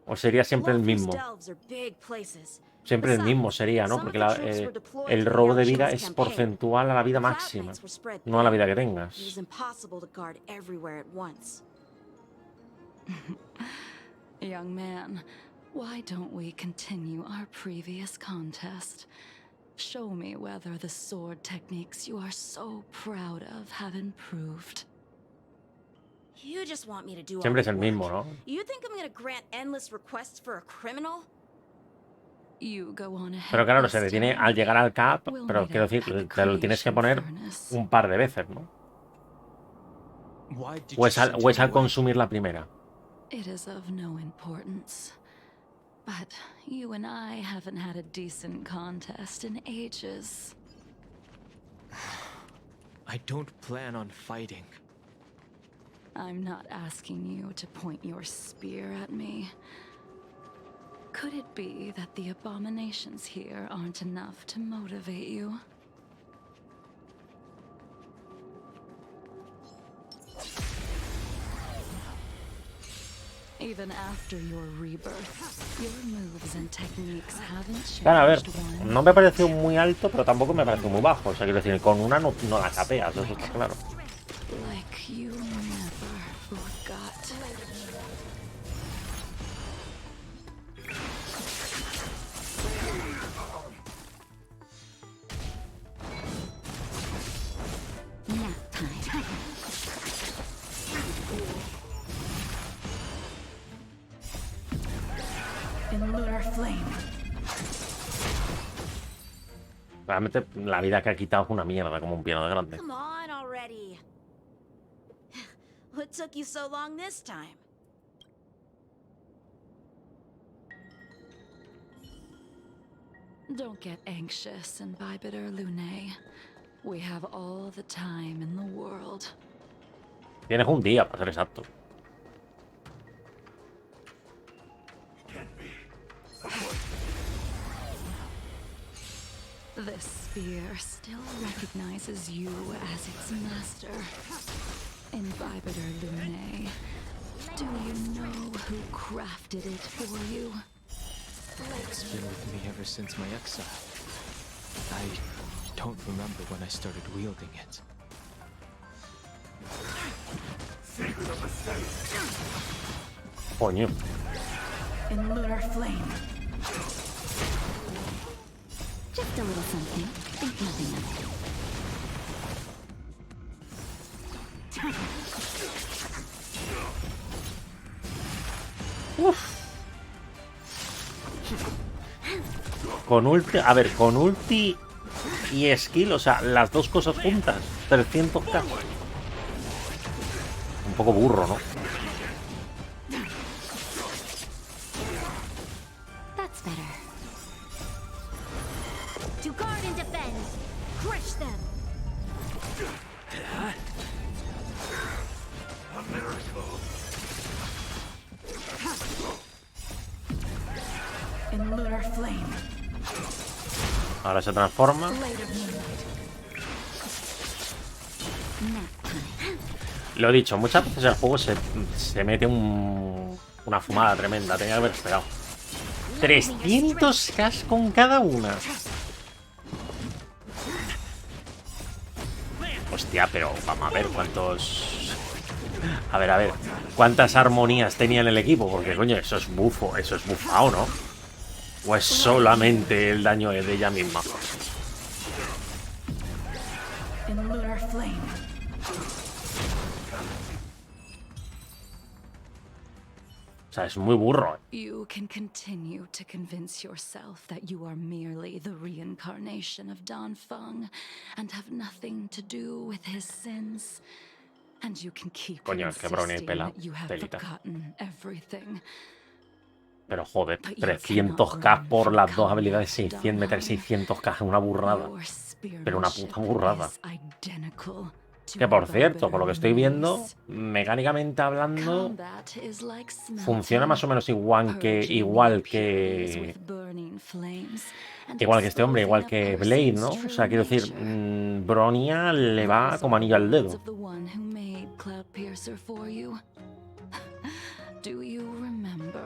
O sería siempre el mismo. Siempre el mismo sería, ¿no? Porque el robo de vida es porcentual a la vida máxima, no a la vida que tengas. Young man, why don't we continue our previous contest? Show me whether the sword techniques you are so proud of have improved. You just want me to do Siempre es el mismo, ¿no? You think I'm going to grant endless requests for a criminal? Pero claro, se detiene al llegar al cap, pero quiero decir, te lo tienes que poner un par de veces, ¿no? O es al consumir la primera. It is of no importance. But you and I haven't had a decent contest in ages. I don't plan on fighting. I'm not asking you to point your spear at me. Could it be that the abominations here aren't enough to motivate you? Even after your rebirth, your moves and techniques haven't Claro, a ver, changed one. no me pareció muy alto, pero tampoco me pareció muy bajo. O sea, quiero decir, con una no la capeas, eso está claro. Like you never forgot. Nap time. In lunar flame. Realmente la vida que ha quitado es una mierda, como un piano de grande. Come on already. What took you so long this time? Don't get anxious, Imbibitor Lunae. We have all the time in the world. Tienes un día, para ser exacto. This spear still recognizes you as its master. Imbibitor Lunae, do you know who crafted it for you? It's been with me ever since my exile. I don't remember when I started wielding it. Coño. In lunar flame. Just a little something. Think nothing of it. Con ulti, a ver, con ulti y skill, o sea, las dos cosas juntas, 300k. Un poco burro, ¿no? That's better. To guard and defend. Crush them. In lunar flame. Ahora se transforma. Lo he dicho, muchas veces el juego se mete una fumada tremenda. Tenía que haber esperado. 300k con cada una. Hostia, pero vamos a ver cuántos... A ver, ¿cuántas armonías tenía en el equipo? Porque, coño, eso es bufo, eso es bufado, ¿no? ¿O es solamente el daño de ella misma? In lunar flame. O sea, es muy burro. You can continue to convince yourself that you are merely the reincarnation of Danfeng and have nothing to do with his sins. And you can keep Coño, es que Brony insisting pela that you have telita. forgotten everything. Pero joder, 300k por las dos habilidades, 600, meter 600k es una burrada. Your Pero una puta burrada. is identical to Que por cierto, por lo que estoy viendo, Lunae's. mecánicamente hablando, Combat is like funciona más o menos igual que este hombre, igual que Blade, ¿no? O sea, quiero decir, Bronia le va como anillo al dedo. Do you remember?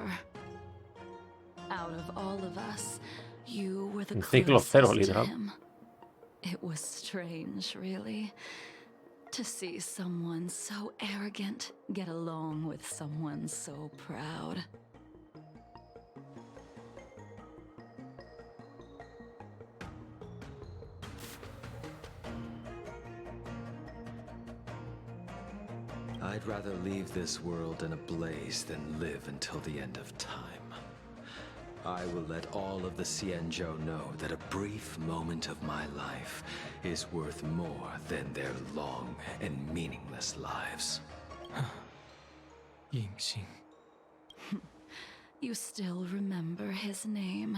Out of all of us, you were the Un ciclo cero, closest to literal. him. It was strange, really, to see someone so arrogant get along with someone so proud. I'd rather leave this world in a blaze than live until the end of time. I will let all of the Xianzhou know that a brief moment of my life is worth more than their long and meaningless lives. Yingxing. You still remember his name.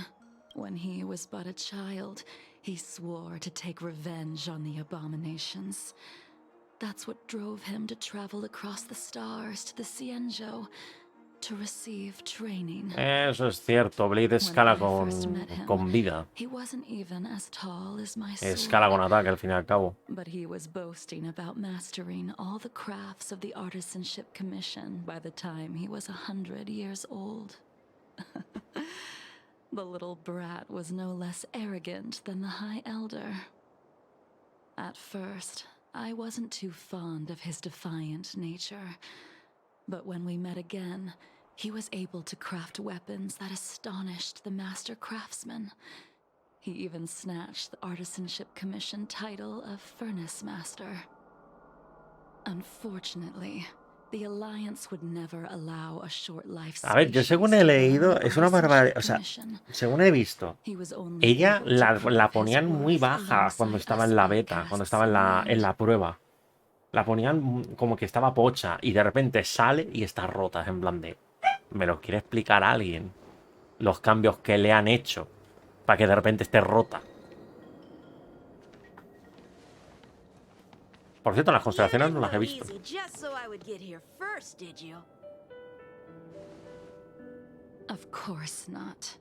When he was but a child, he swore to take revenge on the abominations. That's what drove him to travel across the stars to the Xianzhou to receive training. Eso es cierto. Blade When escala I first met him, con vida. he wasn't even as tall as my Escala con sword. ataque, al fin y al cabo. But he was boasting about mastering all the crafts of the Artisanship Commission by the time he was 100 years old. The little brat was no less arrogant than the High Elder. At first, I wasn't too fond of his defiant nature. But when we met again, he was able to craft weapons that astonished the master craftsman. He even snatched the Artisanship Commission title of Furnace Master. Unfortunately, the Alliance would never allow a short life A ver, yo según he leído, es una barbaridad. O sea, según he visto, ella la ponían muy baja cuando estaba en la beta, cuando estaba en la prueba. La ponían como que estaba pocha y de repente sale y está rota. Es en plan de... ¿Me lo quiere explicar alguien? Los cambios que le han hecho para que de repente esté rota. Por cierto, las constelaciones no las he visto. Of course not.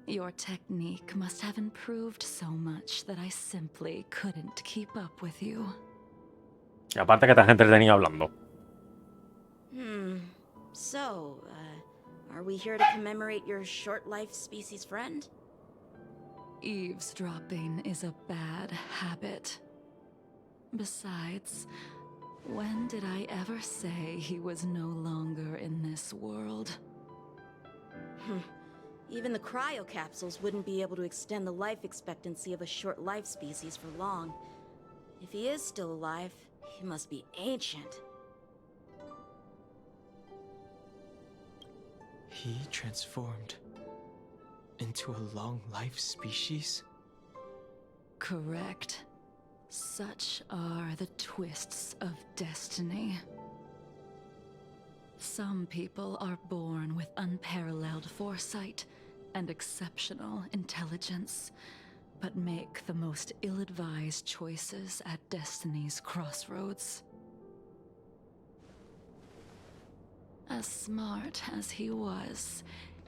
Your technique must have improved so much that I simply couldn't keep up with you. Y aparte que te has entretenido hablando. So, are we here to commemorate your short life species friend? Eavesdropping is a bad habit. Besides, when did I ever say he was no longer in this world? Even the cryocapsules wouldn't be able to extend the life expectancy of a short life species for long. If he is still alive, he must be ancient. He transformed into a long-life species? Correct. Such are the twists of destiny. Some people are born with unparalleled foresight and exceptional intelligence, but make the most ill-advised choices at destiny's crossroads. As smart as he was,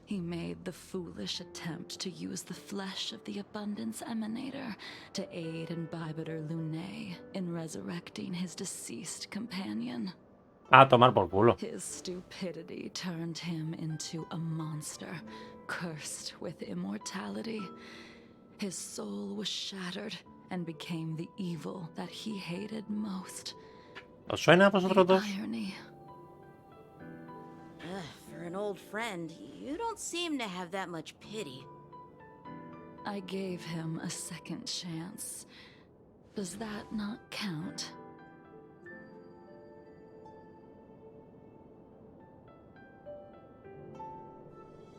he made the foolish attempt to use the flesh of the Abundance Emanator to aid Imbibitor Lunae in resurrecting his deceased companion. A tomar por culo. His stupidity turned him into a monster, cursed with immortality. His soul was shattered and became the evil that he hated most. ¿Os suena a vosotros dos? Irony. For an old friend, you don't seem to have that much pity. I gave him a second chance. Does that not count?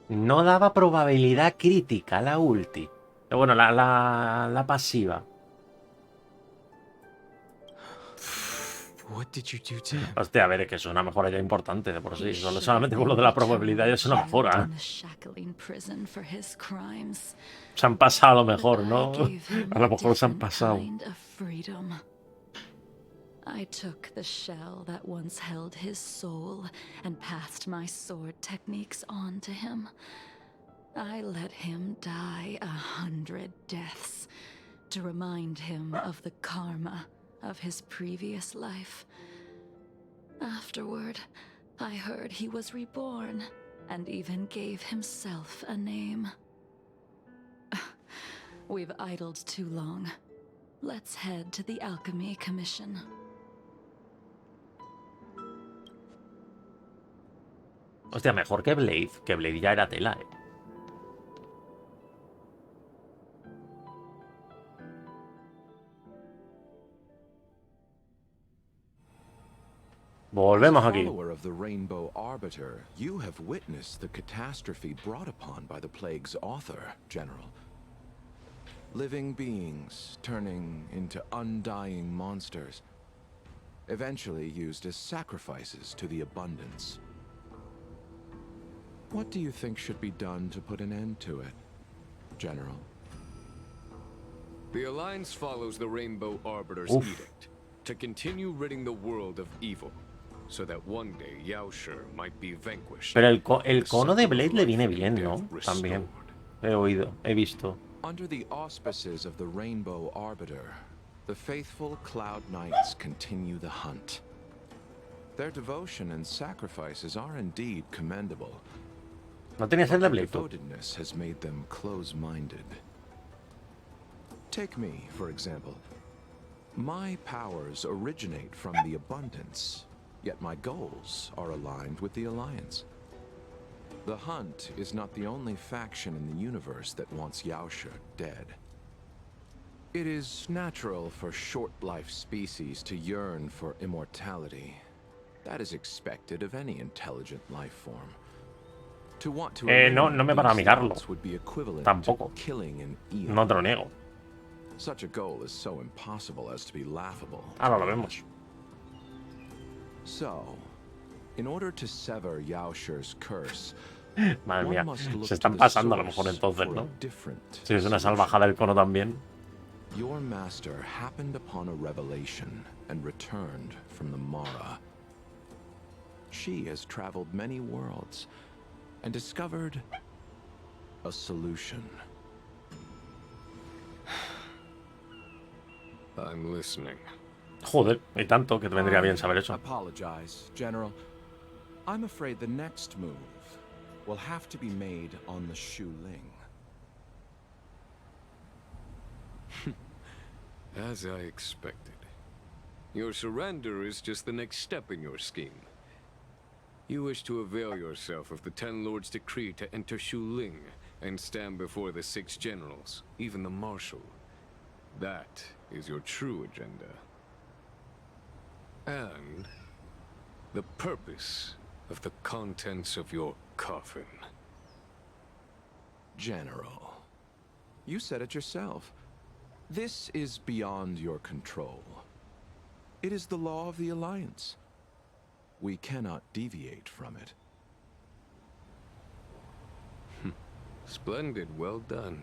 No daba probabilidad crítica la ulti. Bueno, la pasiva. What did you do to him? Hostia, a ver, es que es una mejora ya importante de por sí. Solamente por lo de la probabilidad ya es una mejora. Se han pasado a lo mejor, ¿no? A lo mejor se han pasado. I took the shell that once held his soul and passed my sword techniques on to him. I let him die 100 deaths to remind him of the karma of his previous life. Afterward, I heard he was reborn and even gave himself a name. We've idled too long. Let's head to the Alchemy Commission. Hostia, mejor que Blade. Que Blade ya era tela, Volvemos aquí. As a follower of the Rainbow Arbiter, you have witnessed the catastrophe brought upon by the plague's author, General. Living beings turning into undying monsters, eventually used as sacrifices to the Abundance. What do you think should be done to put an end to it, General? The Alliance follows the Rainbow Arbiter's edict. To continue ridding the world of evil, so that one day Yaoshi might be vanquished. Pero el the cono de cycle of Blade le life viene and bien, death ¿no? También. restored. He oído, he visto. Under the auspices of the Rainbow Arbiter, the faithful Cloud Knights continue the hunt. Their devotion and sacrifices are indeed commendable. No tenías el But de their Blade, tú. devotedness has made them close-minded. Take me, for example. My powers originate from the Abundance, yet my goals are aligned with the Alliance. The Hunt is not the only faction in the universe that wants Yaoshi dead. It is natural for short-life species to yearn for immortality. That is expected of any intelligent life form. To want to No me para mirarlo. would be equivalent Tampoco. to killing an eon. No te lo niego. Such a goal is so impossible as to be laughable. Ahora lo vemos. So, in order to sever Yaoshi's curse, Madre one mía, must look se to están the pasando a lo mejor source entonces, for a ¿no? different Si es una solution. salvajada el cono también. Your master happened upon a revelation and returned from the Mara. She has traveled many worlds and discovered a solution. I'm listening. Joder, y tanto que te vendría bien saber eso. Apologize, General. I'm afraid the next move will have to be made on the Shu Ling. As I expected. Your surrender is just the next step in your scheme. You wish to avail yourself of the Ten Lords' decree to enter Shu Ling and stand before the 6 generals, even the Marshal. That is your true agenda. And the purpose of the contents of your coffin. General, you said it yourself. This is beyond your control. It is the law of the Alliance. We cannot deviate from it. Splendid, well done.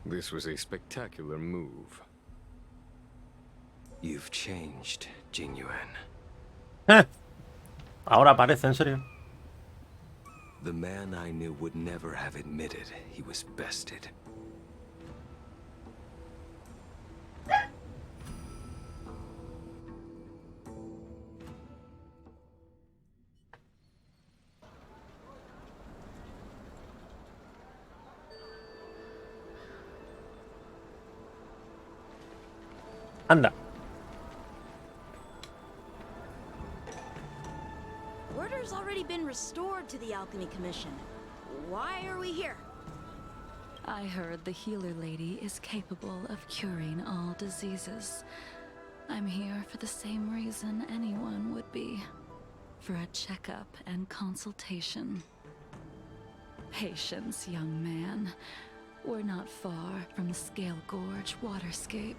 This was a spectacular move. You've changed, Jingliu. Ahora aparece, en serio. The man I knew would never have admitted he was bested. Anda. Order's already been restored to the Alchemy Commission. Why are we here? I heard the healer lady is capable of curing all diseases. I'm here for the same reason anyone would be. For a checkup and consultation. Patience, young man. We're not far from the Scale Gorge waterscape.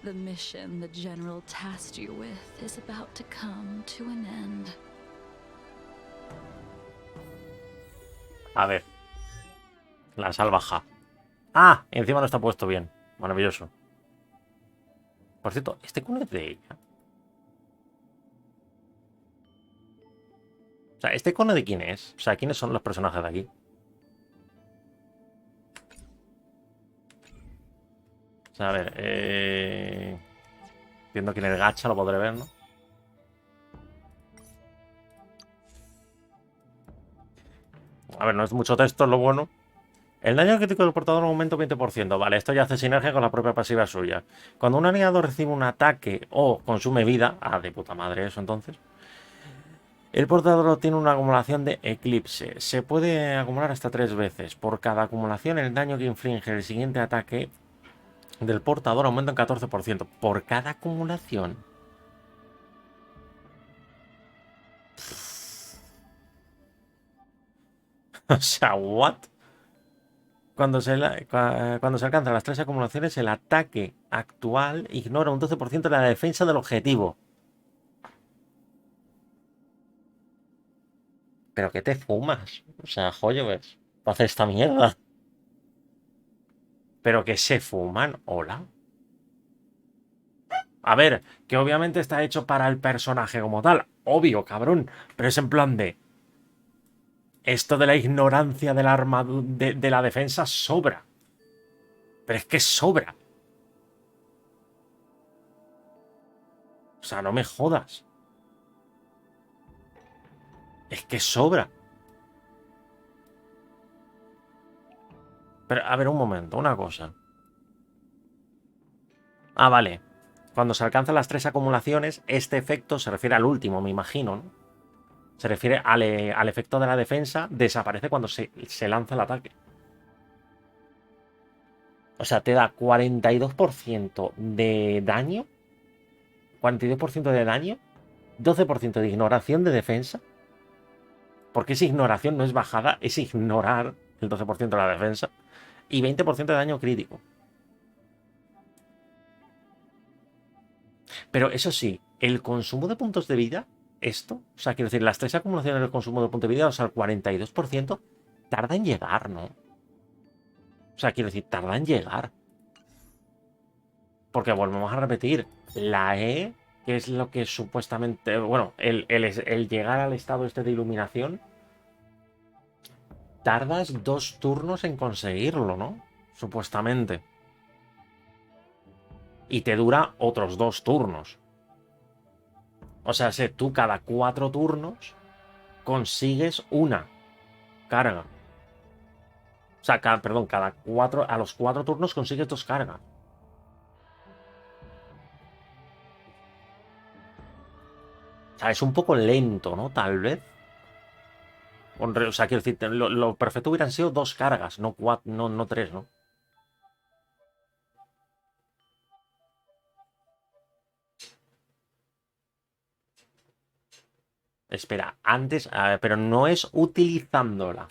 The mission the General tasked you with is about to come to an end. A ver. La salvaja. Ah, encima no está puesto bien. Maravilloso. Por cierto, ¿este cono es de ella? O sea, ¿este cono de quién es? O sea, ¿quiénes son los personajes de aquí? O sea, a ver, viendo que en el gacha lo podré ver, ¿no? A ver, no es mucho texto, es lo bueno. El daño crítico del portador aumenta un 20%. Vale, esto ya hace sinergia con la propia pasiva suya. Cuando un aliado recibe un ataque o consume vida... Ah, de puta madre eso entonces. El portador obtiene una acumulación de eclipse. Se puede acumular hasta 3 veces. Por cada acumulación, el daño que inflige el siguiente ataque del portador aumenta un 14%. Por cada acumulación. O sea, ¿what? Cuando se alcanzan las 3 acumulaciones, el ataque actual ignora un 12% de la defensa del objetivo. ¿Pero qué te fumas? O sea, joyos, para hacer esta mierda. ¿Pero qué se fuman? ¿Hola? A ver, que obviamente está hecho para el personaje como tal. Obvio, cabrón. Pero es en plan de... Esto de la ignorancia de la de la defensa sobra. Pero es que sobra. O sea, no me jodas. Es que sobra. Pero, a ver, un momento, una cosa. Ah, vale. Cuando se alcanzan las 3 acumulaciones, este efecto se refiere al último, me imagino, ¿no? Se refiere al efecto de la defensa, desaparece cuando se lanza el ataque. O sea, te da 42% de daño, 42% de daño, 12% de ignoración de defensa. Porque es ignoración, no es bajada, es ignorar el 12% de la defensa. Y 20% de daño crítico. Pero eso sí, el consumo de puntos de vida, esto, o sea, quiero decir, las 3 acumulaciones del consumo de puntos de vida, o sea, el 42%, tarda en llegar, ¿no? O sea, quiero decir, tarda en llegar. Porque volvemos a repetir, la E, que es lo que supuestamente, bueno, el llegar al estado este de iluminación, tardas 2 turnos en conseguirlo, ¿no? Supuestamente. Y te dura otros 2 turnos. O sea, sé, tú cada 4 turnos consigues una carga. O sea, perdón, a los 4 turnos consigues 2 cargas. O sea, es un poco lento, ¿no? Tal vez. O sea, quiero decir, lo perfecto hubieran sido 2 cargas, no 4, no 3, ¿no? Espera, antes, a ver, pero no es utilizándola.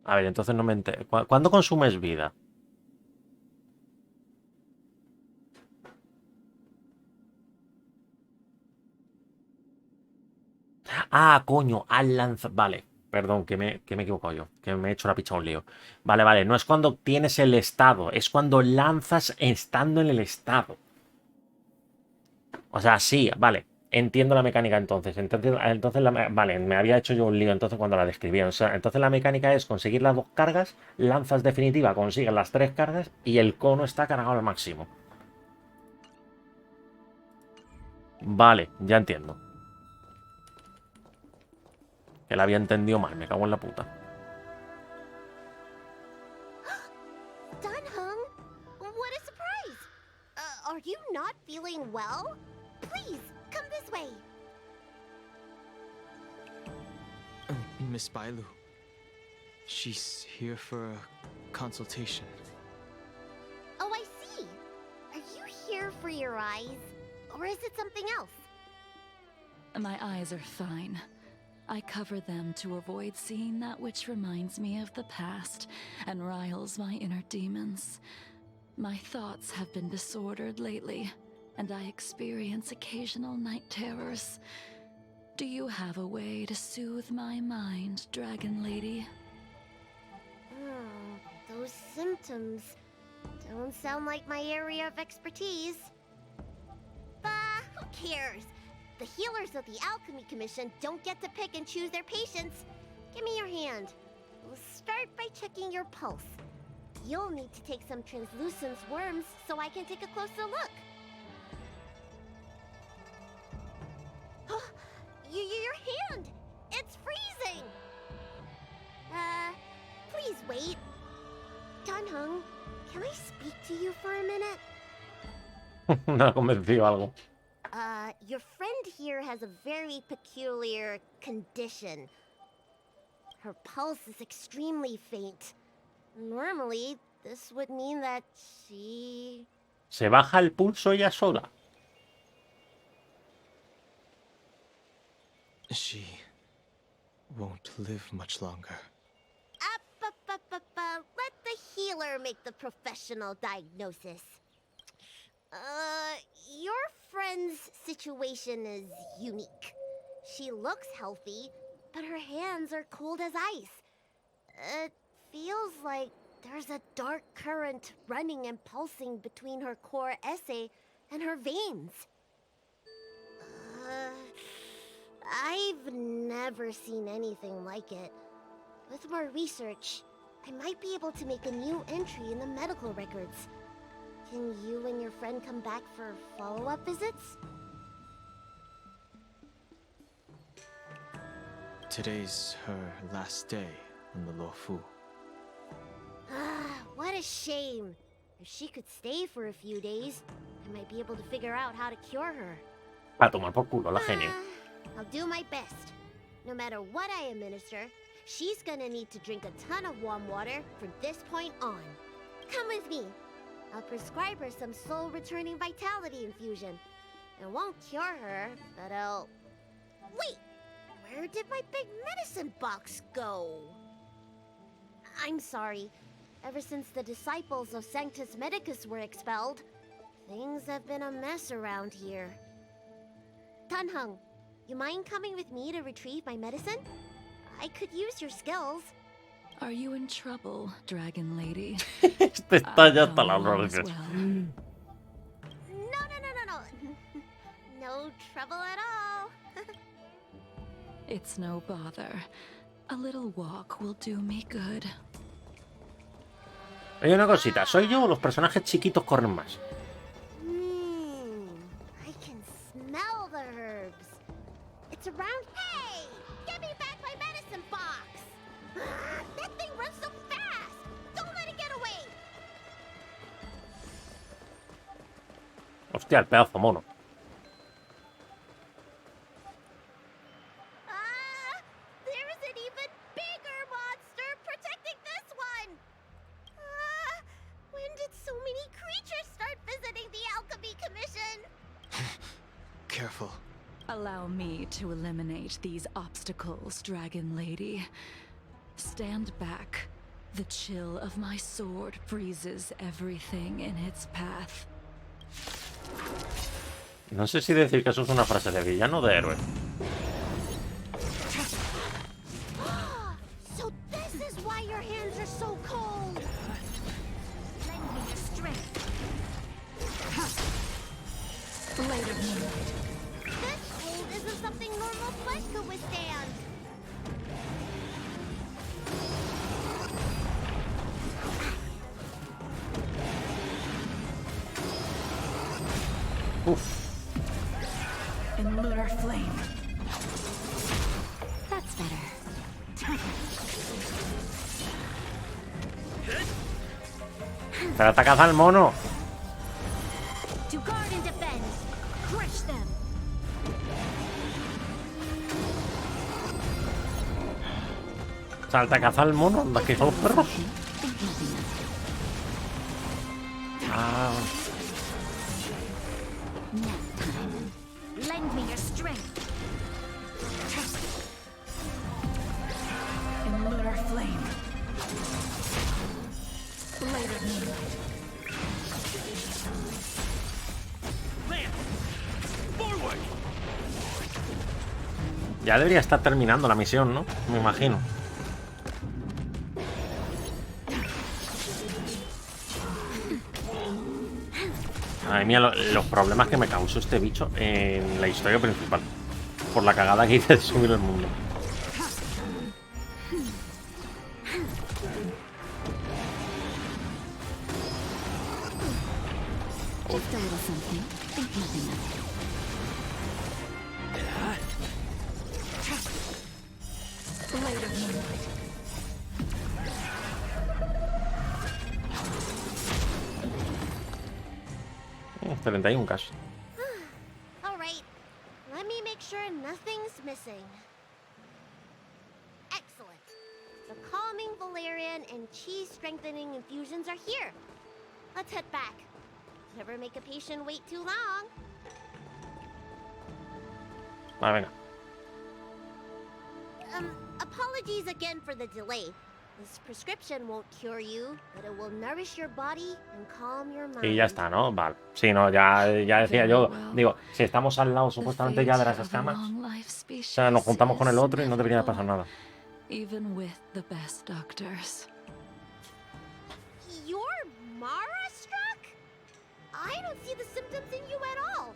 A ver, entonces no me entero. ¿Cuándo consumes vida? Ah, coño, al lanzar. Vale, perdón, que me he equivocado yo. Que me he hecho la picha un lío. Vale, vale, no es cuando tienes el estado, es cuando lanzas estando en el estado. O sea, sí, vale. Entiendo la mecánica entonces. Entonces vale, me había hecho yo un lío entonces cuando la describía. O sea, entonces la mecánica es conseguir las 2 cargas, lanzas definitiva, consigues las 3 cargas y el cono está cargado al máximo. Vale, ya entiendo. Que la había entendido mal, me cago en la puta. Dunhung, what a surprise! Are you not feeling well? Please, come this way. Miss Bailu. She's here for a consultation. Oh, I see. Are you here for your eyes? Or is it something else? My eyes are fine. I cover them to avoid seeing that which reminds me of the past and riles my inner demons. My thoughts have been disordered lately, and I experience occasional night terrors. Do you have a way to soothe my mind, Dragon Lady? Those symptoms don't sound like my area of expertise. Bah, who cares? The healers of the Alchemy Commission don't get to pick and choose their patients. Give me your hand. We'll start by checking your pulse. You'll need to take some translucent worms so I can take a closer look. Your hand! It's freezing! Please wait. Dunhung, can I speak to you for a minute? Me ha convencido algo. Your friend here has a very peculiar condition. Her pulse is extremely faint. Normally, this would mean that she... Se baja el pulso ella sola. She won't live much longer. Let the healer make the professional diagnosis. Your friend friend's situation is unique. She looks healthy, but her hands are cold as ice. It feels like there's a dark current running and pulsing between her core esse and her veins. I've never seen anything like it. With more research, I might be able to make a new entry in the medical records. Can you and your friend come back for follow-up visits? Today's her last day on the Luofu. What a shame. If she could stay for a few days, I might be able to figure out how to cure her. A tomar por culo, la genio. I'll do my best. No matter what I administer, she's gonna need to drink a ton of warm water from this point on. Come with me. I'll prescribe her some soul-returning vitality infusion. It won't cure her, but I'll... Wait! Where did my big medicine box go? I'm sorry. Ever since the disciples of Sanctus Medicus were expelled, things have been a mess around here. Tanhung, you mind coming with me to retrieve my medicine? I could use your skills. Are you in trouble, Dragon Lady? Este está ya hasta las Well. narices. No. No trouble at all. It's no bother. A little walk will do me good. Hay una cosita, ¿soy yo o los personajes chiquitos corren más? I can smell the herbs. It's around. Hey! Give me back my medicine box! That thing runs so fast! Don't let it get away! Hostia, el pedazo mono. There's an even bigger monster protecting this one! When did so many creatures start visiting the Alchemy Commission? Careful. Allow me to eliminate these obstacles, Dragon Lady. Stand back. The chill of my sword freezes everything in its path. No sé si decir que eso es una frase de villano o de héroe. So this is why your hands are so cold! Lend me your strength. Blade of Moonlight. This cold isn't something normal flesh could withstand. In lunar flame. That's better. ¡Pero atacad al mono! To guard and defend. Crush them. ¡Salta a cazar al mono! ¿Anda que son los perros? Ah, Lend me your strength. In lunar flame. Blade of Moonlight. ya debería estar terminando la misión, ¿no? Me imagino. Madre mía, los problemas que me causó este bicho en la historia principal. Por la cagada que hice de subir el mundo. Just a little something. Think nothing of it. Blade of Moonlight. Oh, 31 casi. Alright, let me make sure nothing's missing. Excellent. The calming valerian and chi strengthening infusions are here. Let's head back. Never make a patient wait too long. Vale, venga. Apologies again for the delay. This prescription won't cure you, but it will nourish your body and calm your mind. Y ya está, ¿no? Vale. Sí, no, ya decía yo. Digo, si estamos al lado supuestamente ya de las escamas, o sea, nos juntamos con el otro y no debería pasar nada. Even with the best doctors. You're Mara-struck? I don't see the symptoms in you at all.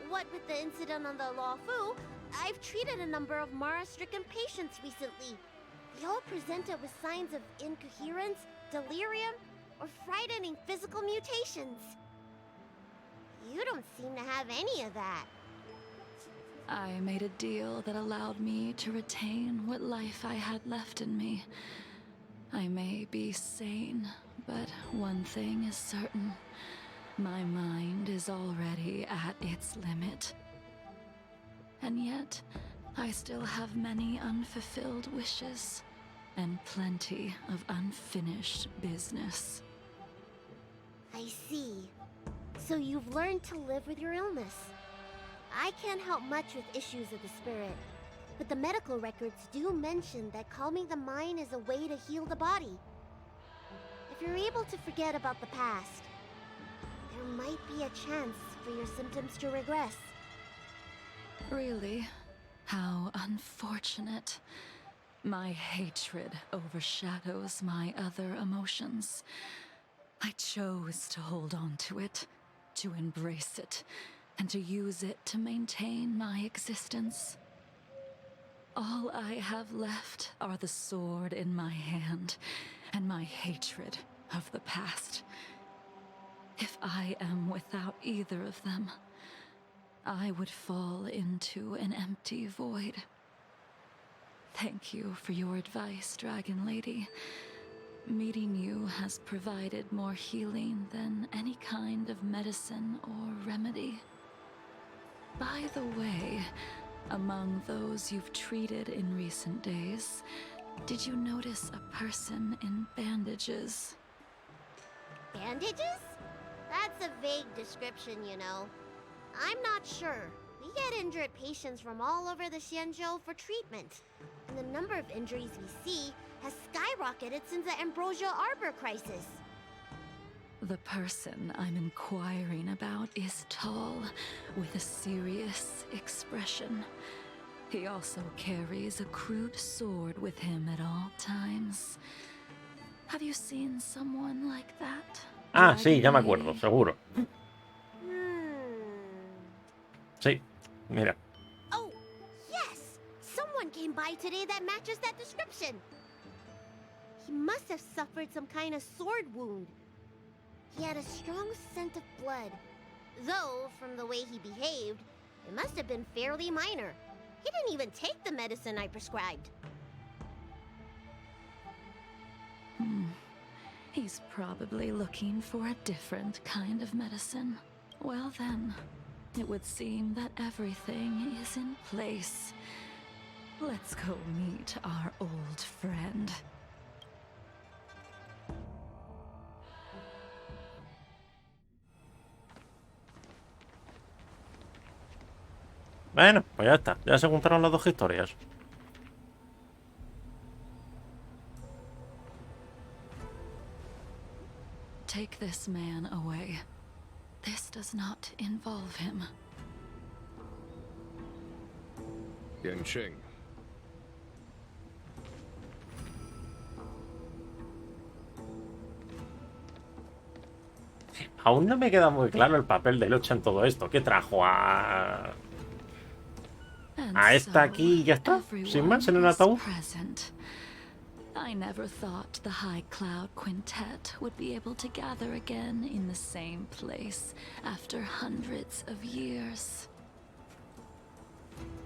What with the incident on the Luofu, I've treated a number of Mara-stricken patients recently. They all presented with signs of incoherence, delirium, or frightening physical mutations. You don't seem to have any of that. I made a deal that allowed me to retain what life I had left in me. I may be sane, but one thing is certain. My mind is already at its limit. And yet, I still have many unfulfilled wishes, and plenty of unfinished business. I see. So you've learned to live with your illness. I can't help much with issues of the spirit, but the medical records do mention that calming the mind is a way to heal the body. If you're able to forget about the past, there might be a chance for your symptoms to regress. Really? How unfortunate. My hatred overshadows my other emotions. I chose to hold on to it, to embrace it, and to use it to maintain my existence. All I have left are the sword in my hand and my hatred of the past. If I am without either of them, I would fall into an empty void. Thank you for your advice, Dragon Lady. Meeting you has provided more healing than any kind of medicine or remedy. By the way, among those you've treated in recent days, did you notice a person in bandages? Bandages? That's a vague description, you know. I'm not sure. We get injured patients from all over the Xianzhou for treatment. And the number of injuries we see has skyrocketed since the Ambrosia Arbor crisis. The person I'm inquiring about is tall, with a serious expression. He also carries a crude sword with him at all times. Have you seen someone like that? Ah, sí, ya me acuerdo, seguro. Sí, mira. Oh, yes! Someone came by today that matches that description. He must have suffered some kind of sword wound. He had a strong scent of blood. Though, from the way he behaved, it must have been fairly minor. He didn't even take the medicine I prescribed. He's probably looking for a different kind of medicine. Well then, it would seem that everything is in place. Let's go meet our old friend. Bueno, pues ya está. Ya se juntaron las dos historias. Take this man away. This does not involve him. Yanqing. Aún no me queda muy claro el papel de Lucha en todo esto. ¿Qué trajo a esta aquí y ya está? Sin más, en el ataúd. I never thought the High Cloud Quintet would be able to gather again in the same place after hundreds of years.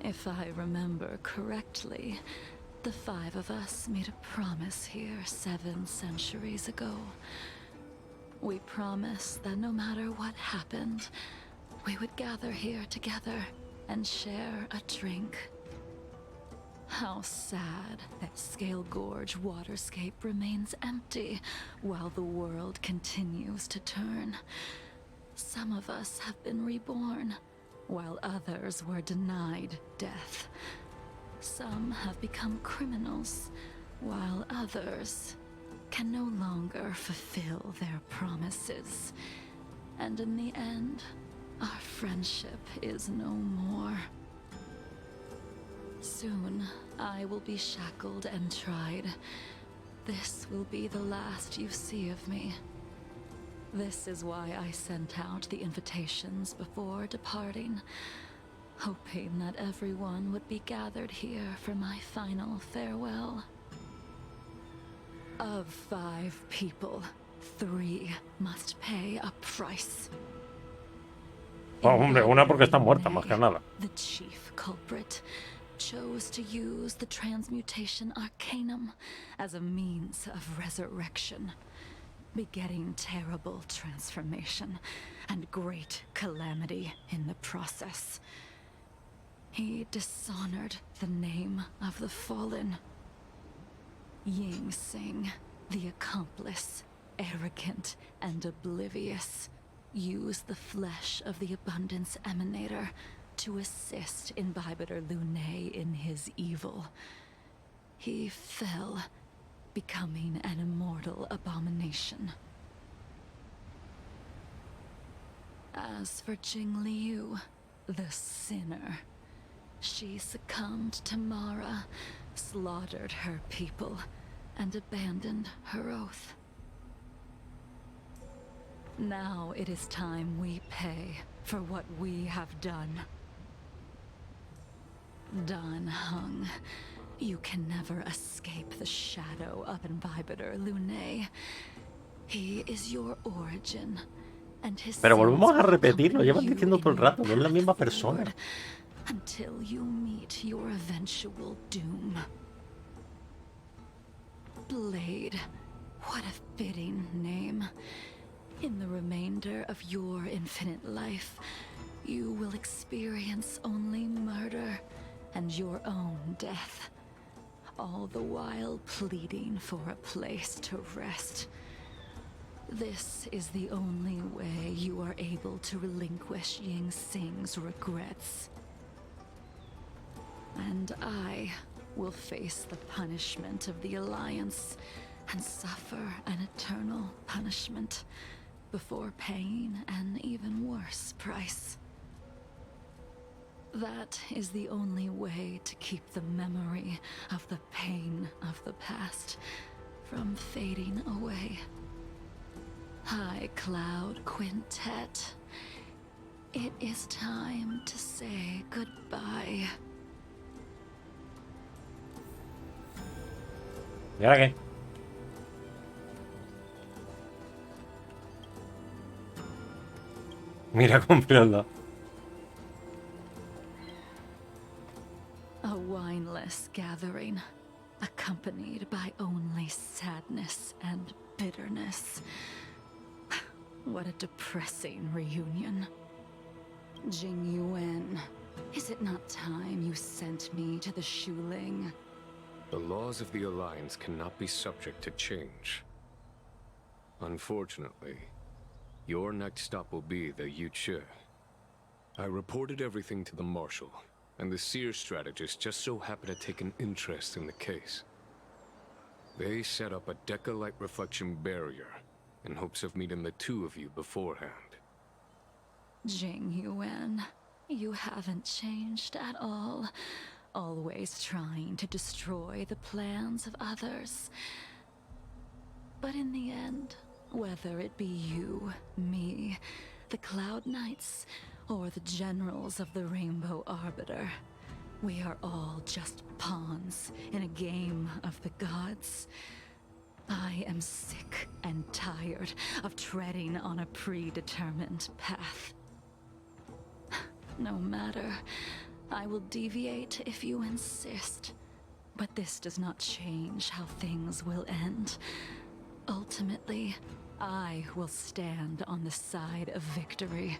If I remember correctly, the five of us made a promise here 7 centuries ago. We promised that no matter what happened, we would gather here together and share a drink. How sad that Scale Gorge waterscape remains empty while the world continues to turn. Some of us have been reborn, while others were denied death. Some have become criminals, while others can no longer fulfill their promises. And in the end, our friendship is no more. Soon, I will be shackled and tried. This will be the last you see of me. This is why I sent out the invitations before departing, hoping that everyone would be gathered here for my final farewell. Of 5 people, 3 must pay a price. Oh, hombre, una porque está muerta, más que nada. The chief culprit chose to use the transmutation arcanum as a means of resurrection, begetting terrible transformation and great calamity in the process. He dishonored the name of the fallen. Ying Sing, the accomplice, arrogant and oblivious, used the flesh of the Abundance Emanator to assist Imbibitor Lunae in his evil. He fell, becoming an immortal abomination. As for Jingliu, the sinner, she succumbed to Mara, slaughtered her people, and abandoned her oath. Now it is time we pay for what we have done. Dan Heng, you can never escape the shadow of Imbibitor Lunae. He is your origin, and his Pero volvemos a sins will repetir, lo llevan accompany you diciendo todo el in rato, your no es la misma path persona. forward, until you meet your eventual doom. Blade, what a fitting name. In the remainder of your infinite life, you will experience only murder and your own death, all the while pleading for a place to rest. This is the only way you are able to relinquish Ying Sing's regrets. And I will face the punishment of the Alliance and suffer an eternal punishment before paying an even worse price. That is the only way to keep the memory of the pain of the past from fading away. High Cloud Quintet, it is time to say goodbye. ¿Y ahora qué? Mira cómo anda. A wineless gathering, accompanied by only sadness and bitterness. What a depressing reunion. Jingyuan, is it not time you sent me to the Shuling? The laws of the Alliance cannot be subject to change. Unfortunately, your next stop will be the Yuche. I reported everything to the Marshal, and the Seer strategist just so happened to take an interest in the case. They set up a Deca-light reflection barrier in hopes of meeting the 2 of you beforehand. Jingyuan, you haven't changed at all. Always trying to destroy the plans of others. But in the end, whether it be you, me, the Cloud Knights, or the generals of the Rainbow Arbiter, we are all just pawns in a game of the gods. I am sick and tired of treading on a predetermined path. No matter, I will deviate if you insist. But this does not change how things will end. Ultimately, I will stand on the side of victory.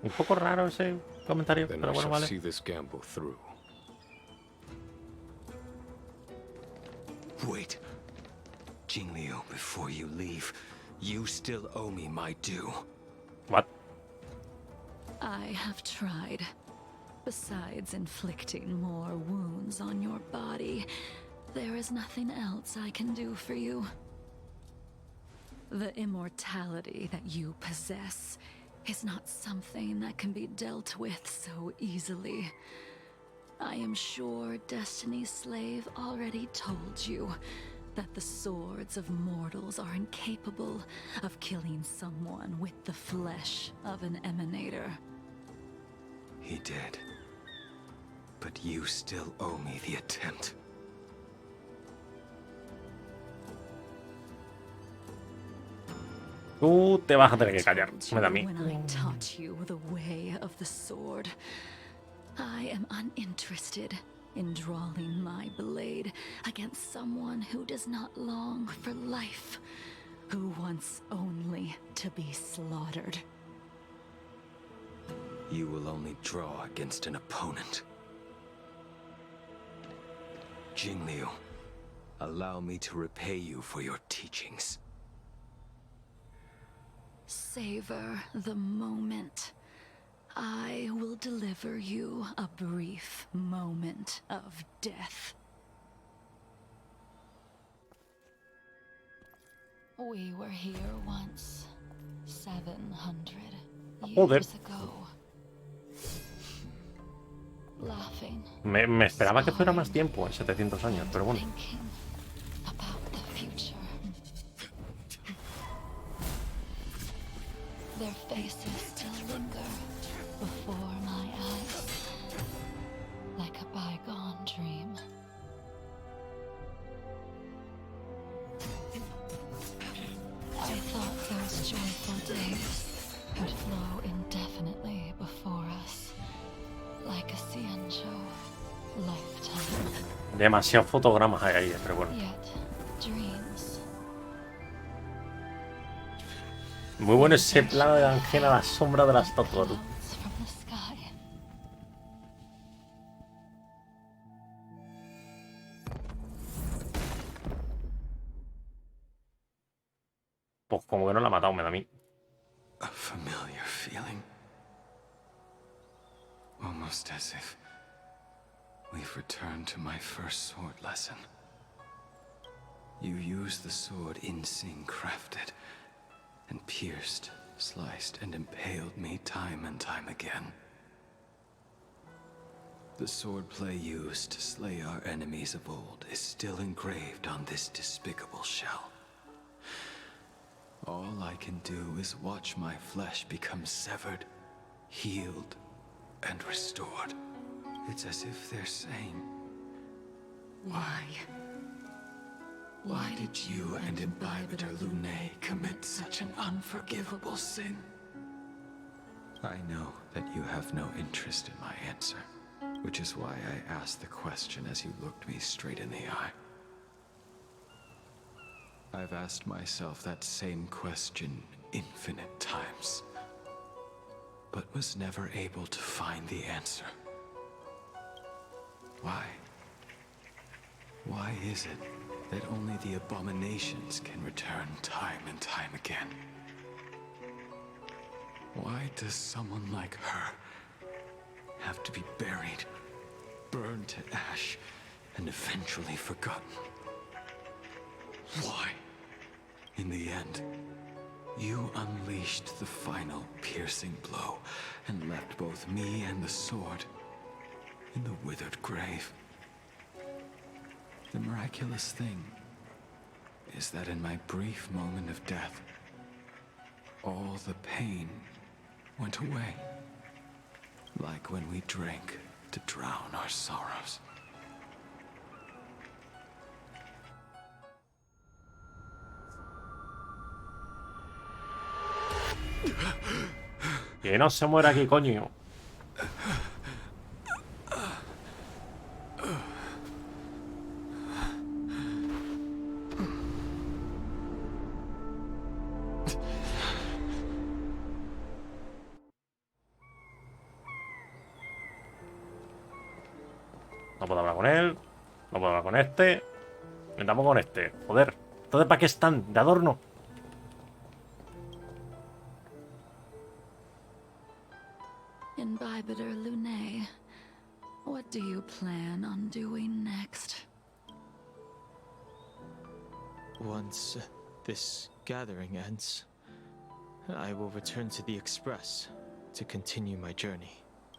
Un poco raro ese comentario, Then pero I bueno, shall vale. see this gamble through. Wait. Jingliu, before you leave, you still owe me my due. What? I have tried. Besides inflicting more wounds on your body, there is nothing else I can do for you. The immortality that you possess is not something that can be dealt with so easily. I am sure Destiny's Slave already told you that the swords of mortals are incapable of killing someone with the flesh of an emanator. He did. But you still owe me the attempt. Tú te vas a tener que callar. Me da a mí. When I taught you the way of the sword, I am uninterested in drawing my blade against someone who does not long for life, who wants only to be slaughtered. You will only draw against an opponent. Jingliu, allow me to repay you for your teachings. Savor the moment. I will deliver you a brief moment of death. We were here once, 700 years ago. Laughing. Me esperaba que fuera más tiempo, en 700 años, pero bueno. Thinking about the future. Their faces still linger before my eyes, like a bygone dream. I thought those joyful days would flow indefinitely before us, like a Cienjo lifetime. Demasiados fotogramas hay ahí, pero bueno. Yet, dreams. Muy bueno ese plano de Angela, la sombra de la estatua, tú. Clouds from the sky. Pues como que no la ha matado, me da a mí. A familiar feeling. Almost as if we've returned to my first sword lesson. You used the sword Insing crafted, and pierced, sliced, and impaled me time and time again. The swordplay used to slay our enemies of old is still engraved on this despicable shell. All I can do is watch my flesh become severed, healed, and restored. It's as if they're saying, why? Why did you and Imbibitor Lunae commit such an unforgivable sin? I know that you have no interest in my answer, which is why I asked the question as you looked me straight in the eye. I've asked myself that same question infinite times, but was never able to find the answer. Why? Why is it that only the abominations can return time and time again? Why does someone like her have to be buried, burned to ash, and eventually forgotten? Why? In the end, you unleashed the final piercing blow and left both me and the sword in the withered grave. The miraculous thing is that in my brief moment of death, all the pain went away, like when we drank to drown our sorrows. Que no se muera aquí, coño. No puedo hablar con él. No puedo hablar con este. Me damos con este. Joder. ¿Entonces para qué están? De adorno. Imbibitor Lunae, what do you plan on doing next? Once this gathering ends, I will return to the Express to continue my journey.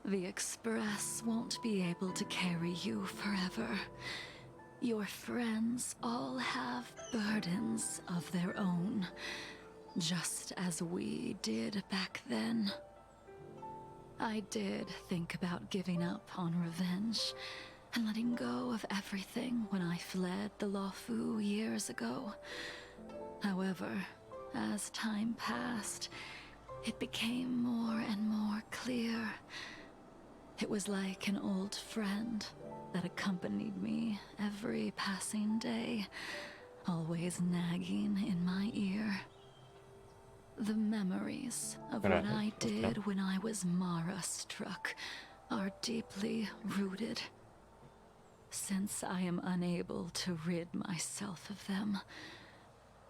The Express won't be able to carry you forever. Your friends all have burdens of their own, just as we did back then. I did think about giving up on revenge and letting go of everything when I fled the Luofu years ago. However, as time passed, it became more and more clear. It was like an old friend that accompanied me every passing day, always nagging in my ear. The memories of what I did when I was Mara-struck are deeply rooted. Since I am unable to rid myself of them,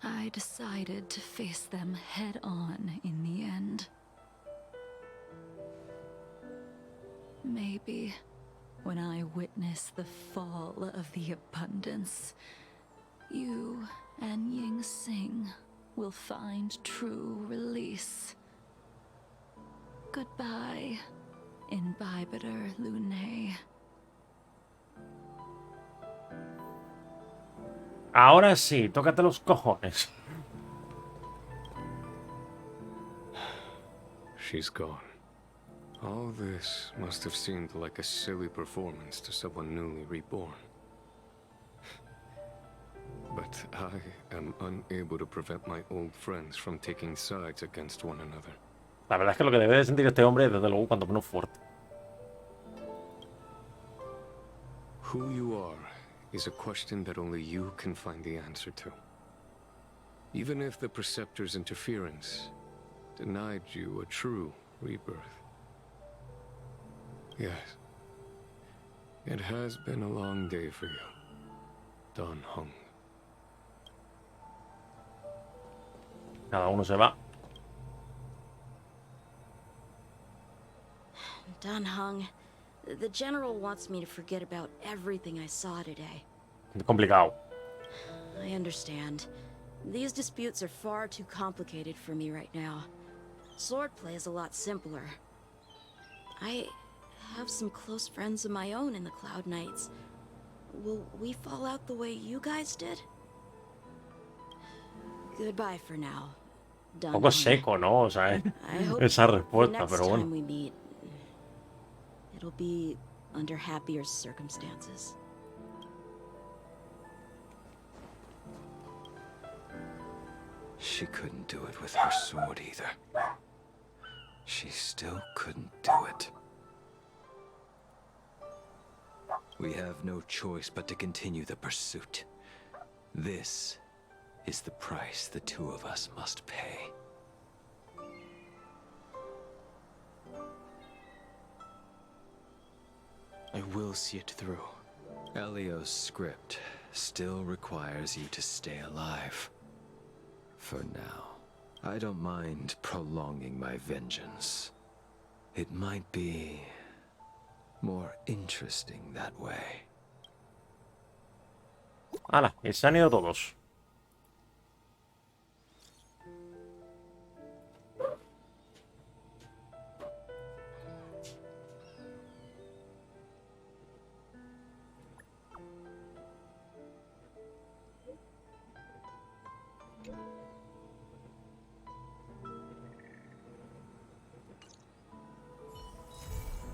I decided to face them head-on in the end. Maybe when I witness the fall of the abundance, you and Ying Sing will find true release. Goodbye, Imbibiter Lunae. Ahora sí, tócate los cojones. She's gone. All this must have seemed like a silly performance to someone newly reborn. But I am unable to prevent my old friends from taking sides against one another. La verdad es que lo que debe de sentir este hombre, desde luego, cuando menos fuerte. Who you are is a question that only you can find the answer to. Even if the Preceptor's interference denied you a true rebirth. Yes. It has been a long day for you, Dan Heng. Cada uno se va. Dan Heng, the General wants me to forget about everything I saw today. Complicado. I understand. These disputes are far too complicated for me right now. Swordplay is a lot simpler. I have some close friends of my own in the Cloud Knights. Will we fall out the way you guys did? Goodbye for now. Un poco seco, ¿no? O sea, esa respuesta, pero bueno. We meet, it'll be under happier circumstances. She couldn't do it with her sword either. She still couldn't do it. We have no choice but to continue the pursuit. This is the price the two of us must pay. I will see it through. Elio's script still requires you to stay alive. For now, I don't mind prolonging my vengeance. It might be more interesting that way. ¡Hala! Se han ido todos.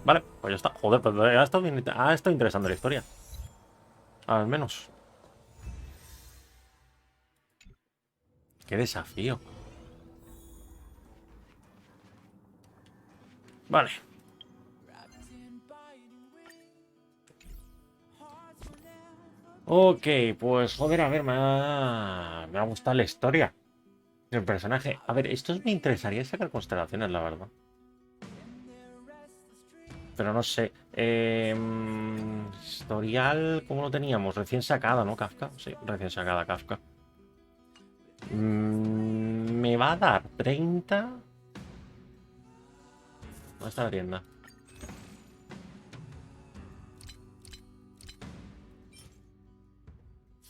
Vale, pues ya está. Joder, pues ha estado bien, ha estado interesante la historia. Al menos. Qué desafío. Vale. Ok, pues joder, a ver, me ha gustado la historia. El personaje. A ver, estos me interesaría sacar constelaciones, la verdad. Pero no sé. Historial, ¿cómo lo teníamos? Recién sacada, ¿no, Kafka? Sí, recién sacada Kafka. Me va a dar 30. ¿Dónde está la tienda?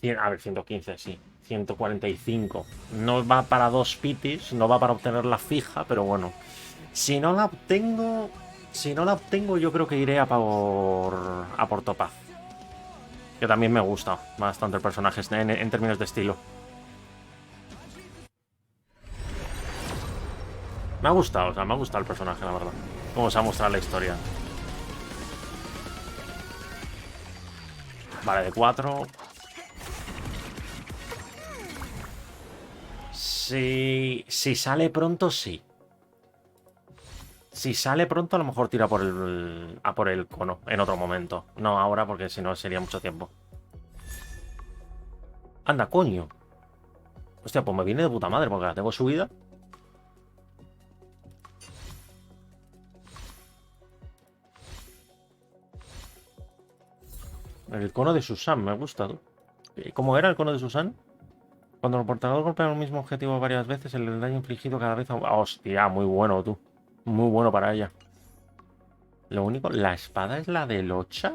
A ver, 115, sí. 145. No va para 2 pitis, no va para obtener la fija, pero bueno. Si no la obtengo... Si no la obtengo, yo creo que iré a por Topaz. Que también me gusta bastante el personaje en términos de estilo. Me ha gustado, o sea, me ha gustado el personaje, la verdad. Cómo se ha mostrado la historia. Vale, de 4. Si sale pronto, sí. Si sale pronto, a lo mejor tira a por el cono en otro momento. No ahora, porque si no sería mucho tiempo. Anda, coño. Hostia, pues me viene de puta madre, porque la tengo subida. El cono de Susan, me gusta, tú. ¿Cómo era el cono de Susan? Cuando el portador golpea el mismo objetivo varias veces, el daño infligido cada vez... Hostia, muy bueno, tú. Muy bueno para ella. Lo único, la espada es la del Ocha.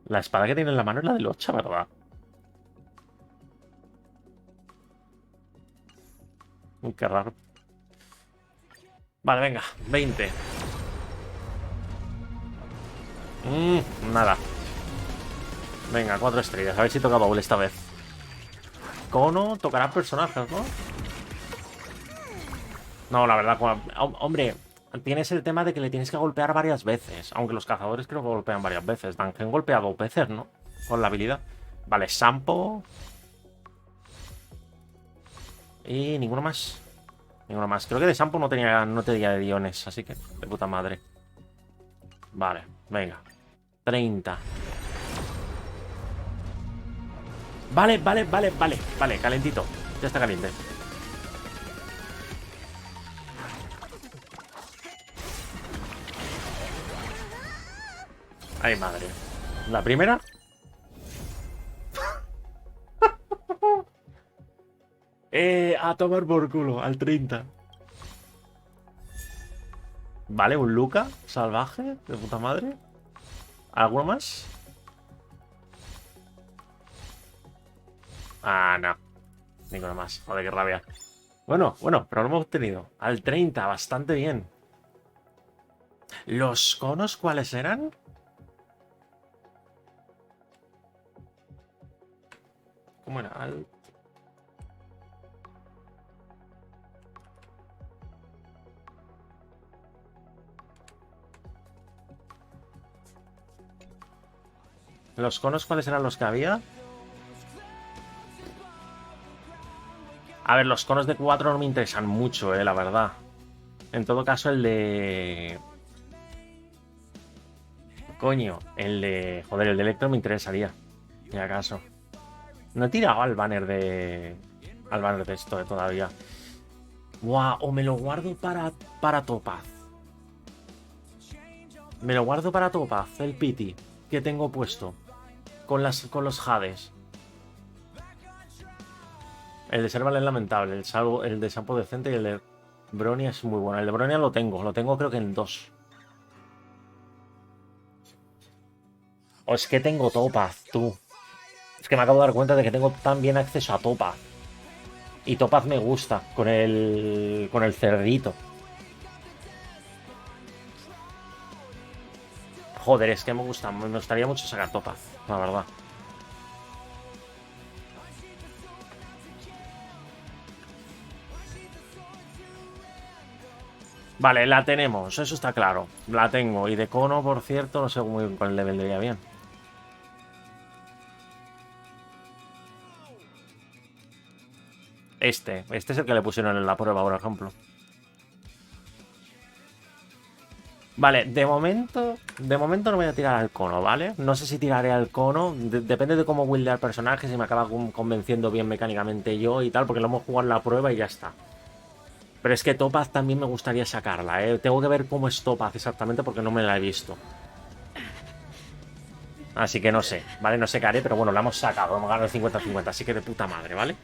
La espada que tiene en la mano es la del Ocha, ¿verdad? Uy, qué raro. Vale, venga, 20. Nada. Venga, 4 estrellas. A ver si toca baúl esta vez. Cono tocará personajes, ¿no? No, la verdad, hombre, tienes el tema de que le tienes que golpear varias veces. Aunque los cazadores creo que golpean varias veces. Dungeon golpea 2 veces, ¿no? Con la habilidad. Vale, Sampo. Y ninguno más. Ninguno más. Creo que de Sampo no tenía de Diones, así que de puta madre. Vale, venga. 30. Vale, calentito. Ya está caliente. Ay, madre. La primera. A tomar por culo, al 30. Vale, un Luca salvaje, de puta madre. ¿Alguno más? Ah, no. Ninguno más. Joder, qué rabia. Bueno, pero lo hemos obtenido. Al 30, bastante bien. ¿Los conos cuáles eran? ¿Cómo era? ¿Los conos cuáles eran los que había? A ver, los conos de 4 no me interesan mucho, la verdad. En todo caso, el de... Coño, el de... Joder, el de Electro me interesaría. Si acaso. No he tirado al banner de... Al banner de esto todavía. Buah, o me lo guardo para Topaz. Me lo guardo para Topaz, el Pity que tengo puesto. Con los Hades. El de Serval es lamentable. El de Sampo decente y el de Bronia es muy bueno. El de Bronia lo tengo creo que en 2. O es que tengo Topaz, tú. Es que me acabo de dar cuenta de que tengo tan bien acceso a Topaz. Y Topaz me gusta, con el cerdito. Joder, es que me gusta, me gustaría mucho sacar Topaz, la verdad. Vale, la tenemos, eso está claro. La tengo. Y de cono, por cierto, no sé muy bien cuál le vendría bien. Este es el que le pusieron en la prueba, por ejemplo. Vale, de momento no voy a tirar al cono, ¿vale? No sé si tiraré al cono, depende de cómo buildear personajes, si me acaba convenciendo bien mecánicamente yo y tal, porque lo hemos jugado en la prueba y ya está. Pero es que Topaz también me gustaría sacarla, ¿eh? Tengo que ver cómo es Topaz exactamente porque no me la he visto. Así que no sé, ¿vale? No sé qué haré, pero bueno, la hemos sacado, hemos ganado el 50-50, así que de puta madre, ¿vale?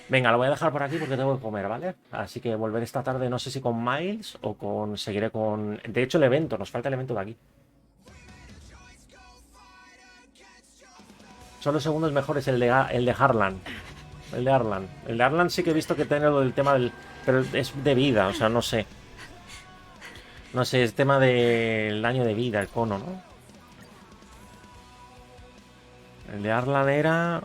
Venga, lo voy a dejar por aquí porque tengo que comer, ¿vale? Así que volveré esta tarde, no sé si con Miles o con... Seguiré con... De hecho, el evento, nos falta el evento de aquí. Son los segundos mejores el de Harlan. El de Arlan. El de Arlan sí que he visto que tiene lo del tema del... Pero es de vida, o sea, no sé. No sé, es tema del daño de vida, el cono, ¿no? El de Arlan era...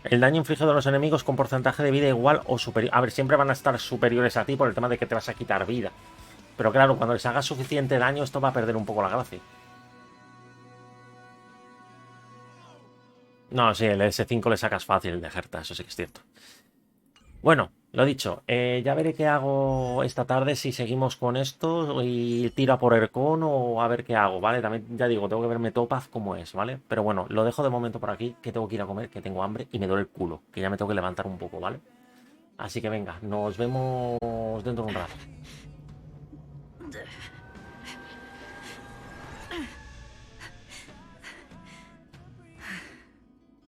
El daño infligido a los enemigos con porcentaje de vida igual o superior. A ver, siempre van a estar superiores a ti por el tema de que te vas a quitar vida. Pero claro, cuando les hagas suficiente daño, esto va a perder un poco la gracia. No, sí, el S5 le sacas fácil el de Herta, eso sí que es cierto. Bueno, lo dicho, ya veré qué hago esta tarde, si seguimos con esto y tiro a por Ercon o a ver qué hago, ¿vale? También, ya digo, tengo que verme Topaz cómo es, ¿vale? Pero bueno, lo dejo de momento por aquí, que tengo que ir a comer, que tengo hambre y me duele el culo, que ya me tengo que levantar un poco, ¿vale? Así que venga, nos vemos dentro de un rato.